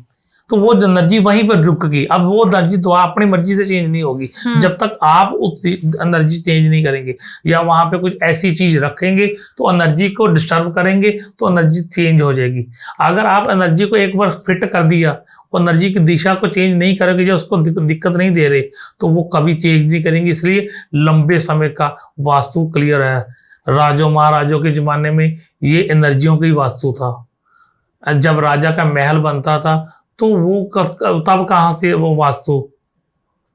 तो वो एनर्जी वहीं पर रुक गई। अब वो एनर्जी तो अपनी मर्जी से चेंज नहीं होगी जब तक आप उस एनर्जी चेंज नहीं करेंगे, या वहां पे कुछ ऐसी चीज रखेंगे तो एनर्जी को डिस्टर्ब करेंगे, तो एनर्जी चेंज हो जाएगी। अगर आप एनर्जी को एक बार फिट कर दिया, एनर्जी की दिशा को चेंज नहीं करोगे, जो उसको दिक्कत नहीं दे रहे, तो वो कभी चेंज नहीं करेंगे। इसलिए लंबे समय का वास्तु क्लियर है। राजों महाराजों के जमाने में ये एनर्जियों की वास्तु था। जब राजा का महल बनता था तो वो तब कहाँ से वो वास्तु?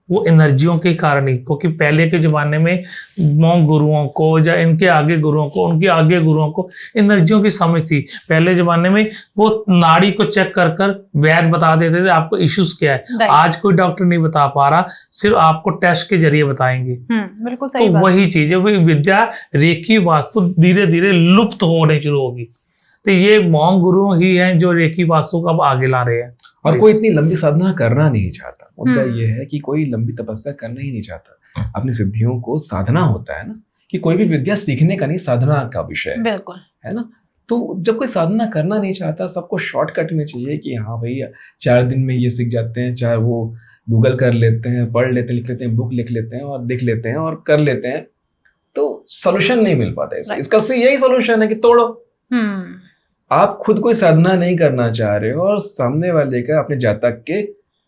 वो एनर्जियों के कारण ही, क्योंकि पहले के जमाने में मॉन्क गुरुओं को या इनके आगे गुरुओं को, उनके आगे गुरुओं को एनर्जियों की समझ थी। पहले जमाने में वो नाड़ी को चेक कर कर वैद्य बता देते थे आपको इश्यूज क्या है। आज कोई डॉक्टर नहीं बता पा रहा, सिर्फ आपको टेस्ट के जरिए बताएंगे। बिल्कुल सही तो वही चीज है, वही विद्या रेकी वास्तु धीरे धीरे लुप्त होने शुरू होगी। तो ये मॉन्क गुरु ही हैं जो रेकी वास्तु को अब आगे ला रहे हैं। और कोई इतनी लंबी साधना करना नहीं चाहता। मुद्दा ये है कि कोई लंबी तपस्या करना ही नहीं चाहता। अपनी सिद्धियों को साधना होता है ना, कि कोई भी विद्या सीखने का नहीं, साधना का विषय है, बिल्कुल, है ना? तो जब कोई साधना करना नहीं चाहता, सबको शॉर्टकट में चाहिए कि हाँ भैया 4 दिन में ये सीख जाते हैं, चाहे वो गूगल कर लेते हैं, पढ़ लेते हैं, लिख लेते हैं, बुक लिख लेते हैं और देख लेते हैं और कर लेते हैं, तो सोल्यूशन नहीं मिल पाता है। इसका यही सोल्यूशन है कि तोड़ो। आप खुद कोई साधना नहीं करना चाह रहे हो और सामने वाले का, अपने जातक के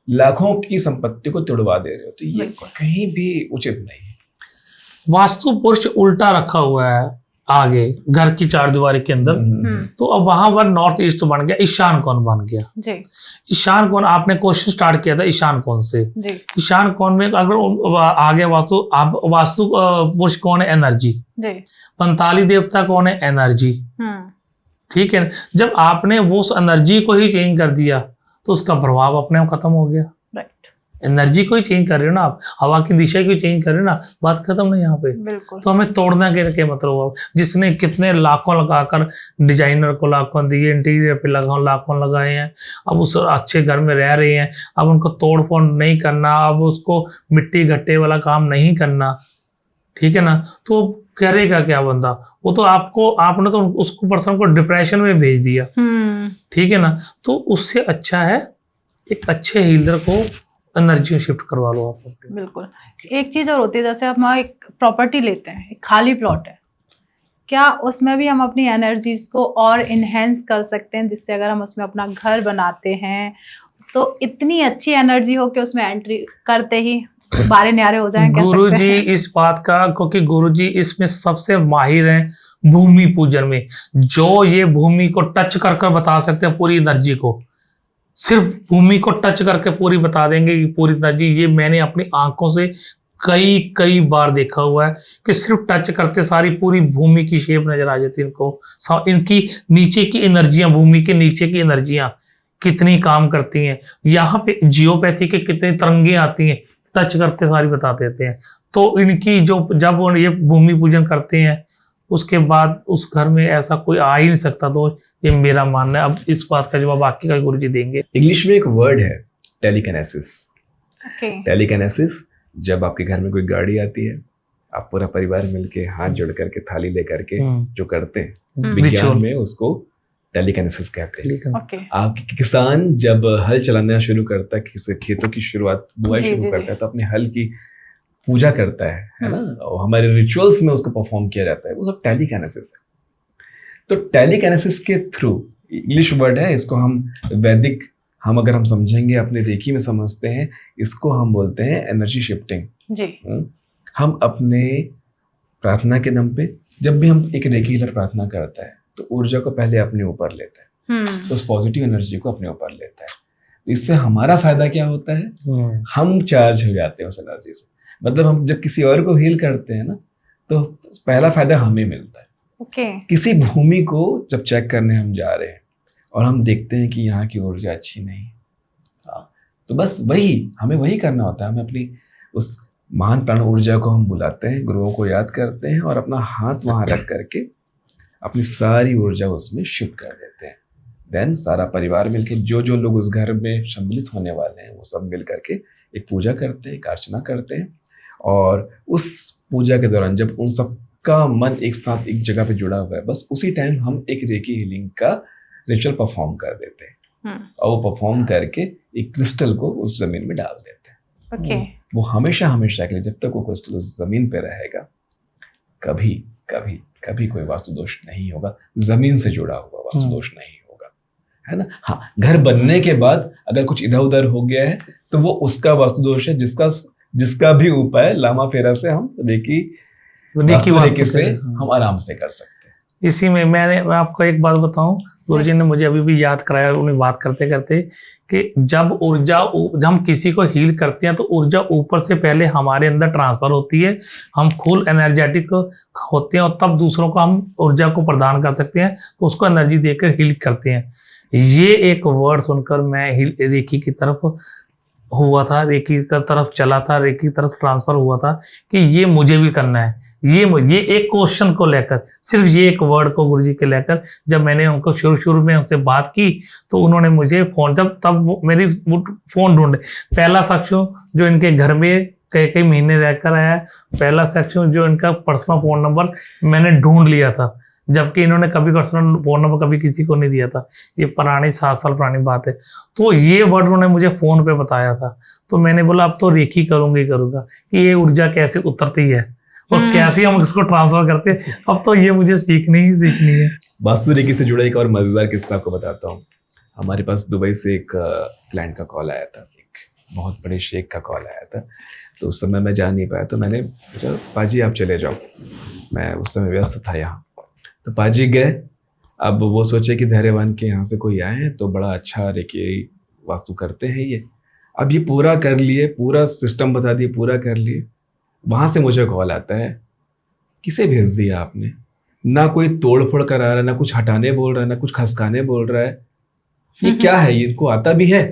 लाखों की संपत्ति को तोड़वा दे रहे हो, तो ये बिल्कुल। कहीं भी उचित नहीं है। वास्तु पुरुष उल्टा रखा हुआ है आगे घर की चारदीवारी के अंदर, तो अब वहां पर नॉर्थ ईस्ट बन गया, ईशान कोण बन गया जी ईशान कोण। आपने क्वेश्चन स्टार्ट किया था ईशान कोण से। जी ईशान कोण में अगर आगे वास्तु, आप वास्तु पुरुष कौन है? एनर्जी। जी पंताली देवता कौन है? एनर्जी। ठीक है, जब आपने वो उस एनर्जी को ही चेंज कर दिया तो उसका प्रभाव अपने आप खत्म हो गया। राइट, एनर्जी को ही चेंज कर रहे हो ना आप, हवा की दिशा को चेंज कर रहे हो ना, बात खत्म नहीं यहाँ पे। बिल्कुल। तो हमें तोड़ना के मतलब हुआ, जिसने कितने लाखों लगाकर डिजाइनर को लाखों दिए, इंटीरियर पे लाखों लगाए हैं, अब उस अच्छे घर में रह रहे हैं, अब उनको तोड़ फोड़ नहीं करना, अब उसको मिट्टी घट्टे वाला काम नहीं करना, ठीक है ना, तो करेगा क्या बंदा? वो तो आपने तो उसको पर्सन को डिप्रेशन में भेज दिया, ठीक है ना। तो उससे अच्छा है एक अच्छे हीलर को एनर्जी शिफ्ट करवा लो आप। बिल्कुल। एक चीज और होती है, जैसे हम एक प्रॉपर्टी लेते हैं, एक खाली प्लॉट है, क्या उसमें भी हम अपनी एनर्जीज को और इनहेंस कर सकते हैं, जिससे अगर हम उसमें अपना घर बनाते हैं तो इतनी अच्छी एनर्जी हो कि उसमें एंट्री करते ही बारे न्यारे हो जाएं? गुरुजी इस बात का, क्योंकि गुरुजी इसमें सबसे माहिर हैं भूमि पूजन में, जो ये भूमि को टच कर बता सकते हैं पूरी एनर्जी को, सिर्फ भूमि को टच करके पूरी बता देंगे कि पूरी एनर्जी। ये मैंने अपनी आंखों से कई बार देखा हुआ है कि सिर्फ टच करते सारी पूरी भूमि की शेप नजर आ जाती है इनको। इनकी नीचे की एनर्जियां, भूमि के नीचे की एनर्जियां कितनी काम करती हैं, यहाँ पे जियोपैथी के कितनी तरंगे आती हैं, टच करते सारी बता देते हैं। तो इनकी जब ये भूमि पूजन करते हैं उसके बाद उस घर में ऐसा कोई आ ही नहीं सकता। तो ये मेरा मानना है। अब इस बात का जवाब बाकी का गुरुजी देंगे। इंग्लिश में एक वर्ड है टेलीकिनेसिस। ओके। टेलीकिनेसिस, जब आपके घर में कोई गाड़ी आती है, आप पूरा परिवार मिलके हाथ जोड़ करके थाली लेकर के जो करते हैं, विज्ञान में उसको टेलीकिनेसिस कहते हैं। ओके। आपके किसान जब हल चलाना शुरू करता है, खेतों की शुरुआत बुआई शुरू करता है, तो अपने हल की पूजा करता है ना, और हमारे रिचुअल्स में उसको परफॉर्म किया जाता है, वो सब टेलीकिनेसिस है। तो टेलीकिनेसिस के थ्रू, इंग्लिश वर्ड है, इसको हम वैदिक, हम अगर हम समझेंगे अपने रेकी में समझते हैं, इसको हम बोलते हैं एनर्जी शिफ्टिंग जी। हम अपने प्रार्थना के दम पे, जब भी हम एक रेकी हीलर प्रार्थना करता है तो ऊर्जा को पहले अपने ऊपर लेता है, तो उस पॉजिटिव एनर्जी को अपने ऊपर लेता है। तो इससे हमारा फायदा क्या होता है, हम चार्ज हो जाते हैं उस एनर्जी से। मतलब हम जब किसी और को हील करते हैं ना, तो पहला फायदा हमें मिलता है। किसी भूमि को जब चेक करने हम जा रहे हैं और हम देखते हैं कि यहाँ की ऊर्जा अच्छी नहीं, तो बस हमें वही करना होता है। हमें अपनी उस महान प्राण ऊर्जा को हम बुलाते हैं, गुरुओं को याद करते हैं और अपना हाथ वहां रख करके अपनी सारी ऊर्जा उसमें शिफ्ट कर देते हैं। देन सारा परिवार मिलके, जो लोग उस घर में सम्मिलित होने वाले हैं, वो सब मिल करके एक पूजा करते हैं, एक अर्चना करते हैं। और उस पूजा के दौरान जब उन सब का मन एक साथ एक जगह पे जुड़ा हुआ है, बस उसी टाइम हम एक रेकी हीलिंग का रिचुअल परफॉर्म कर देते हैं, और वो परफॉर्म करके एक क्रिस्टल को उस जमीन में डाल देते हैं। वो हमेशा के लिए, जब तक वो क्रिस्टल उस जमीन पे रहेगा, कभी कोई वास्तु दोष नहीं होगा। जमीन से जुड़ा हुआ वास्तु दोष नहीं होगा, है ना। हाँ, घर बनने के बाद अगर कुछ इधर उधर हो गया है तो वो उसका वास्तु दोष है, जिसका भी उपाय लामा फेरा से हम रेकी से हम आराम से कर सकते हैं। इसी में मैं आपको एक बात बताऊं, गुरुजी ने मुझे अभी भी याद कराया उन्हें बात करते करते, कि जब हम किसी को हील करते हैं तो ऊर्जा ऊपर से पहले हमारे अंदर ट्रांसफर होती है, हम फुल एनर्जेटिक होते हैं और तब दूसरों को हम ऊर्जा को प्रदान कर सकते हैं, तो उसको एनर्जी देकर हील करते हैं। ये एक वर्ड सुनकर मैं रेकी की तरफ हुआ था, रेकी की तरफ चला था, रेकी की तरफ ट्रांसफर हुआ था कि ये मुझे भी करना है। ये एक क्वेश्चन को लेकर, सिर्फ ये एक वर्ड को गुरुजी के लेकर जब मैंने उनको शुरू में उनसे बात की, तो उन्होंने मुझे फोन, तब मेरी फोन ढूंढे। पहला शख्स जो इनके घर में कई महीने रहकर आया, पहला शख्स जो इनका पर्सनल फोन नंबर मैंने ढूंढ लिया था, जबकि इन्होंने कभी पर्सनल फोन नंबर कभी किसी को नहीं दिया था। ये पुरानी 7 साल पुरानी बात है। तो ये वर्ड उन्होंने मुझे फोन पे बताया था, तो मैंने बोला अब तो रेकी करूंगा कि ये ऊर्जा कैसे उतरती है और कैसे हम इसको ट्रांसफर करते हैं। अब तो ये मुझे सीखनी है। वास्तु रेकी से जुड़ा एक और मजेदार किस्सा आपको बताता हूँ। हमारे पास दुबई से एक क्लाइंट का कॉल आया था। बहुत बड़े शेख का कॉल आया था, तो उस समय मैं जा नहीं पाया, तो मैंने पूछा पाजी आप चले जाओ, मैं उस समय व्यस्त था यहाँ। तो पाजी गए। अब वो सोचे कि धैर्यवान के यहाँ से कोई आए हैं तो बड़ा अच्छा रेकी वास्तु करते हैं ये। अब ये पूरा कर लिए, पूरा सिस्टम बता दिए, पूरा कर लिए। वहाँ से मुझे कॉल आता है, किसे भेज दिया आपने? ना कोई तोड़ फोड़ करा रहा है, ना कुछ हटाने बोल रहा है, ना कुछ खसकाने बोल रहा है। ये क्या है? ये इनको आता भी है?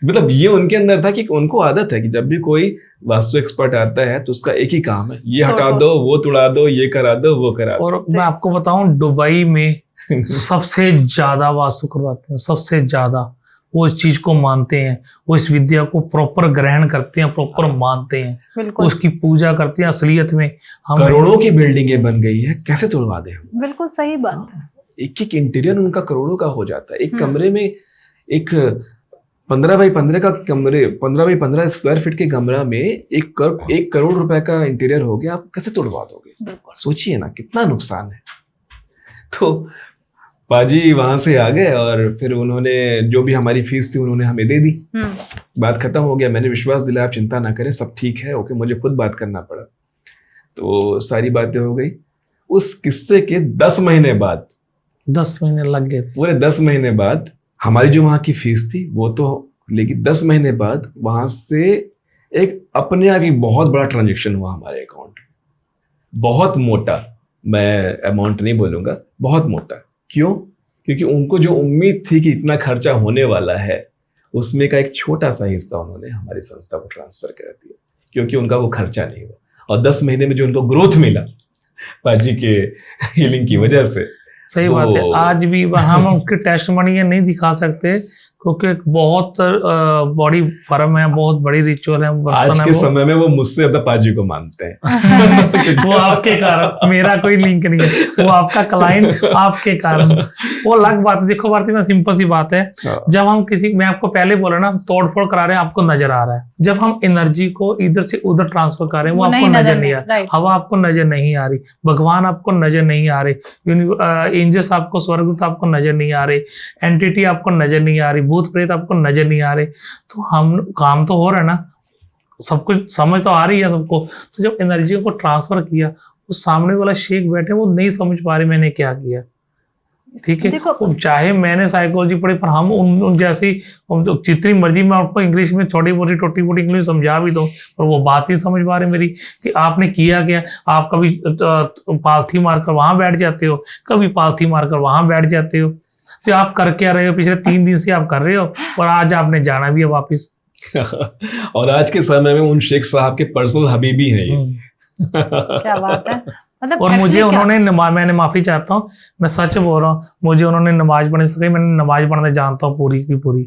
मतलब ये उनके अंदर था कि उनको आदत है कि जब भी कोई वास्तु एक्सपर्ट आता है तो उसका एक ही काम है, ये हटा दो, वो तुड़ा दो, ये करा दो, वो करा दो। और मैं आपको बताऊं, दुबई में सबसे ज्यादा वास्तु करवाते हैं, सबसे ज्यादा। वो इस चीज को मानते हैं, वो इस विद्या को प्रॉपर ग्रहण करते हैं, प्रॉपर मानते हैं, उसकी पूजा करते हैं। असलियत में हम करोड़ों की बिल्डिंगें बन गई है, कैसे तोड़वा दे? बिल्कुल सही बात है। एक एक इंटीरियर उनका करोड़ों का हो जाता है। एक कमरे में एक 15 बाई 15 का कमरे, 15 बाई 15 स्क्वायर फीट के कमरा में 1 करोड़ रुपए का इंटीरियर हो गया, आप कैसे तोड़वा दोगे? सोचिए ना कितना नुकसान है। तो पाजी वहां से आ गए और फिर उन्होंने जो भी हमारी फीस थी उन्होंने हमें दे दी। बात खत्म हो गया। मैंने विश्वास दिलाया आप चिंता ना करें, सब ठीक है। ओके, मुझे खुद बात करना पड़ा, तो सारी बातें हो गई। उस किस्से के 10 महीने बाद, 10 महीने लग गए, पूरे 10 महीने बाद हमारी जो वहां की फीस थी वो तो, लेकिन 10 महीने बाद वहां से एक अपने आप ही बहुत बड़ा ट्रांजेक्शन हुआ हमारे अकाउंट में। बहुत मोटा, मैं अमाउंट नहीं बोलूंगा, बहुत मोटा। क्यों? क्योंकि उनको जो उम्मीद थी कि इतना खर्चा होने वाला है, उसमें का एक छोटा सा हिस्सा उन्होंने हमारी संस्था को ट्रांसफर कर दिया, क्योंकि उनका वो खर्चा नहीं हुआ। और 10 महीने में जो उनको ग्रोथ मिला पाजी के हीलिंग की वजह से, सही बात है। आज भी हम उसके टेस्ट मनी नहीं दिखा सकते, क्योंकि बहुत बड़ी फर्म है, बहुत बड़ी रिचुअल है। आज के समय में वो मुझसे ज्यादा पाजी को मानते हैं। वो आपके कारण, मेरा कोई लिंक नहीं है, वो आपका क्लाइंट आपके कारण। वो अलग बात है। देखो भारती में सिंपल सी बात है, जब हम किसी, मैं आपको पहले बोला ना, तोड़ फोड़ करा रहे हैं, आपको नजर आ रहा है। जब हम एनर्जी को इधर से उधर ट्रांसफर कर रहे हैं, वो आपको नजर नहीं आ रही, हवा आपको नजर नहीं आ रही, भगवान आपको नजर नहीं आ रहे, एंजल्स आपको, स्वर्गदूत आपको नजर नहीं आ रहे, एंटिटी आपको नजर नहीं आ रही, भूत प्रेत आपको नजर नहीं आ रहे, तो हम काम तो हो रहा है ना, सब कुछ समझ तो आ रही है सबको। तो जब एनर्जी को ट्रांसफर किया, वो सामने वाला शेख बैठे, वो नहीं समझ पा रहे मैंने क्या किया। ठीक है, चाहे मैंने साइकोलॉजी पढ़ी, पर हम उन जैसी जितनी मर्जी मैं आपको इंग्लिश में छोटी मोटी टोटी मोटी इंग्लिश समझा भी दो, पर वो बात ही समझ पा रहे मेरी कि आपने किया क्या। आप कभी पालथी मारकर वहां बैठ जाते हो, कभी पालथी मारकर वहां बैठ जाते हो, तो आप कर क्या रहे हो? पिछले 3 दिन से आप कर रहे हो, और आज आपने जाना भी है वापिस। और आज के समय में उन शेख साहब के पर्सनल हबीबी हैं ये। क्या बात है। मतलब और मुझे उन्होंने मैंने माफी चाहता हूँ, मैं सच बोल रहा हूँ, मुझे उन्होंने नमाज पढ़ने से, मैंने नमाज पढ़ने जानता हूँ पूरी की पूरी।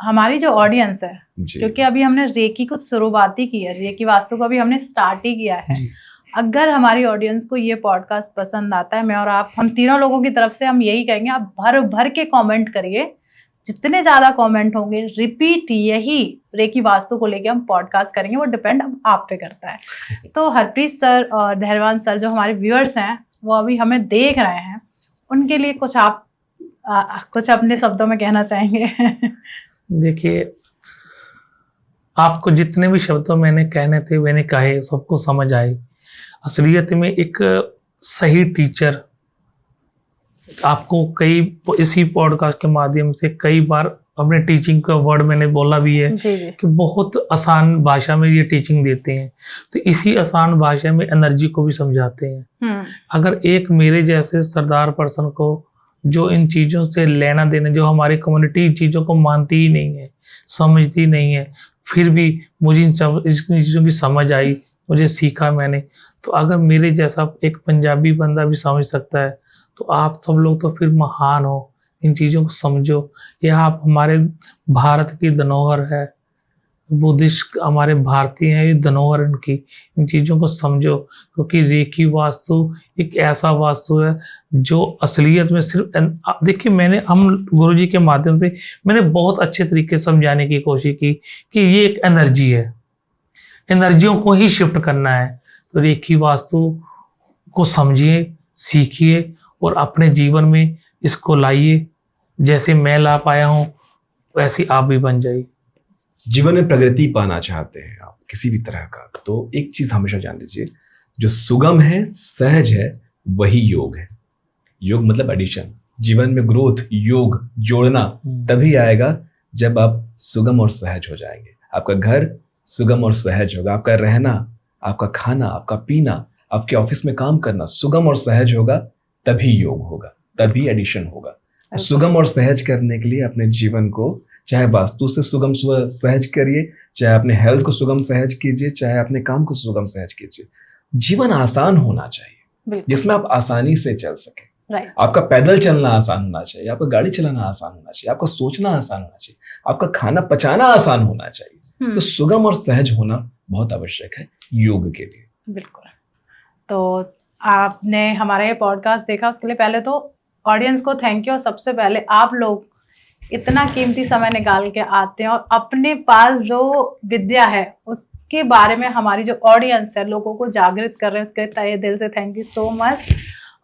हमारी जो ऑडियंस है, क्योंकि अभी हमने रेकी को शुरुआत ही की है, रेकी वास्तु को अभी हमने स्टार्ट ही किया है। अगर हमारी ऑडियंस को ये पॉडकास्ट पसंद आता है, मैं और आप, हम तीनों लोगों की तरफ से हम यही कहेंगे, आप भर भर के कमेंट करिए। जितने ज्यादा कमेंट होंगे, रिपीट यही रेकी वास्तु को लेके हम पॉडकास्ट करेंगे, वो डिपेंड आप पे करता है। तो हरप्रीत सर और धैर्यवान सर, जो हमारे व्यूअर्स हैं, वो अभी हमें देख रहे हैं, उनके लिए कुछ आप कुछ अपने शब्दों में कहना चाहेंगे? देखिए, आपको जितने भी शब्दों मैंने कहने थे मैंने कहे, सबको समझ आए। असलियत में एक सही टीचर आपको इसी पॉडकास्ट के माध्यम से कई बार अपने टीचिंग का वर्ड मैंने बोला भी है कि बहुत आसान भाषा में ये टीचिंग देते हैं, तो इसी आसान भाषा में एनर्जी को भी समझाते हैं। अगर एक मेरे जैसे सरदार पर्सन को, जो इन चीज़ों से लेना देना, जो हमारी कम्युनिटी इन चीज़ों को मानती ही नहीं है, समझती नहीं है, फिर भी मुझे इन चीज़ों की समझ आई, मुझे सीखा मैंने, तो अगर मेरे जैसा एक पंजाबी बंदा भी समझ सकता है, तो आप सब लोग तो फिर महान हो। इन चीज़ों को समझो। यह आप हमारे भारत की धरोहर है, बुद्धिस्ट हमारे भारतीय हैं, ये धरोहर इनकी। इन चीज़ों को समझो, क्योंकि रेकी वास्तु एक ऐसा वास्तु है जो असलियत में सिर्फ, देखिए हम गुरुजी के माध्यम से मैंने बहुत अच्छे तरीके से समझाने की कोशिश की कि ये एक एनर्जी है, एनर्जियों को ही शिफ्ट करना है। तो रेकी वास्तु को समझिए, सीखिए और अपने जीवन में इसको लाइए। जैसे मैं ला पाया हूँ, वैसे आप भी बन जाइए। जीवन में प्रगति पाना चाहते हैं आप किसी भी तरह का, तो एक चीज हमेशा जान लीजिए, जो सुगम है, सहज है, वही योग है। योग मतलब एडिशन, जीवन में ग्रोथ, योग जोड़ना तभी आएगा जब आप सुगम और सहज हो जाएंगे। आपका घर सुगम और सहज होगा, आपका रहना, आपका खाना, आपका पीना, आपके ऑफिस में काम करना सुगम और सहज होगा, तभी योग होगा, तभी एडिशन होगा। सुगम और सहज करने के लिए अपने जीवन को चाहे वास्तु से सुगम सहज करिए, चाहे अपने हेल्थ को सुगम सहज कीजिए, चाहे अपने काम को सुगम सहज कीजिए। जीवन आसान होना चाहिए जिसमें आप आसानी से चल सके। आपका पैदल चलना आसान होना चाहिए, आपका गाड़ी चलाना आसान होना चाहिए, आपका सोचना आसान होना चाहिए, आपका खाना पचाना आसान होना चाहिए। तो सुगम और सहज होना बहुत आवश्यक है योग के लिए। बिल्कुल। तो आपने हमारा ये पॉडकास्ट देखा, उसके लिए पहले तो ऑडियंस को थैंक यू। और सबसे पहले आप लोग इतना कीमती समय निकाल के आते हैं और अपने पास जो विद्या है उसके बारे में हमारी जो ऑडियंस है लोगों को जागृत कर रहे हैं, उसके तहे दिल से थैंक यू सो मच।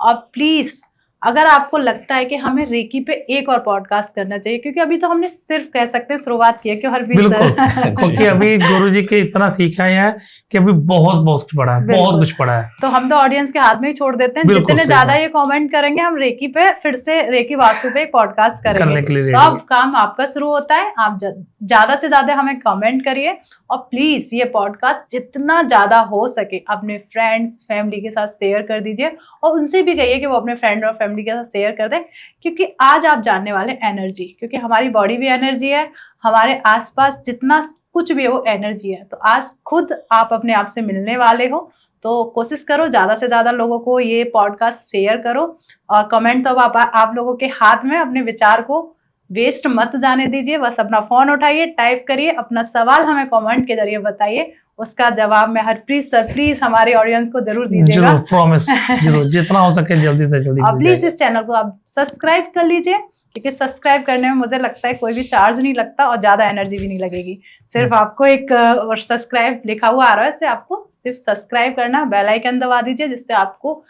और प्लीज अगर आपको लगता है कि हमें रेकी पे एक और पॉडकास्ट करना चाहिए, क्योंकि अभी तो हमने सिर्फ कह सकते हैं शुरुआत की है, क्यों हरप्रीत सर? क्योंकि अभी गुरुजी के इतना सीखा है कि अभी बहुत कुछ पढ़ा है, बहुत कुछ पढ़ा है। तो हम तो ऑडियंस के हाथ में ही छोड़ देते हैं, जितने ज्यादा ये कमेंट करेंगे हम रेकी पे फिर से रेकी वास्तु पे एक पॉडकास्ट करेंगे। तो अब काम आपका शुरू होता है, आप ज्यादा से ज्यादा हमें कमेंट करिए और प्लीज ये पॉडकास्ट जितना ज्यादा हो सके अपने फ्रेंड्स फैमिली के साथ शेयर कर दीजिए और उनसे भी कहिए कि वो अपने फ्रेंड और फैमिली के साथ शेयर कर दें, क्योंकि आज आप जानने वाले एनर्जी, क्योंकि हमारी बॉडी भी एनर्जी है, हमारे आसपास जितना कुछ भी है वो एनर्जी है। तो आज खुद आप अपने आप से मिलने वाले हो, तो कोशिश करो ज्यादा से ज्यादा लोगों को ये पॉडकास्ट शेयर करो और कमेंट तो आप लोगों के हाथ में, अपने विचार को वेस्ट मत जाने दीजिए। बस अपना फोन उठाइए, टाइप करिए, अपना सवाल हमें कमेंट के जरिए बताइए, उसका जवाब मैं हरप्रीत सर प्लीज हमारे ऑडियंस को जरूर दीजिएगा। जरूर, प्रॉमिस, जरूर, जितना हो सके जल्दी से जल्दी। और प्लीज इस चैनल को आप सब्सक्राइब कर लीजिए, क्योंकि सब्सक्राइब करने में मुझे लगता है कोई भी चार्ज नहीं लगता और ज्यादा एनर्जी भी नहीं लगेगी। सिर्फ आपको एक सब्सक्राइब लिखा हुआ आ रहा है, इससे आपको सिर्फ सब्सक्राइब करना, बेल आइकन दबा दीजिए जिससे आपको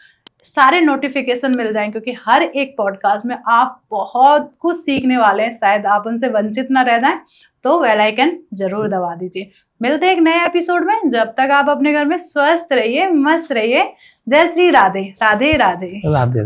सारे नोटिफिकेशन मिल जाएं, क्योंकि हर एक पॉडकास्ट में आप बहुत कुछ सीखने वाले हैं, शायद आप उनसे वंचित ना रह जाएं। तो बेल आइकन जरूर दबा दीजिए। मिलते हैं एक नए एपिसोड में, जब तक आप अपने घर में स्वस्थ रहिए, मस्त रहिए। जय श्री राधे राधे राधे राधे।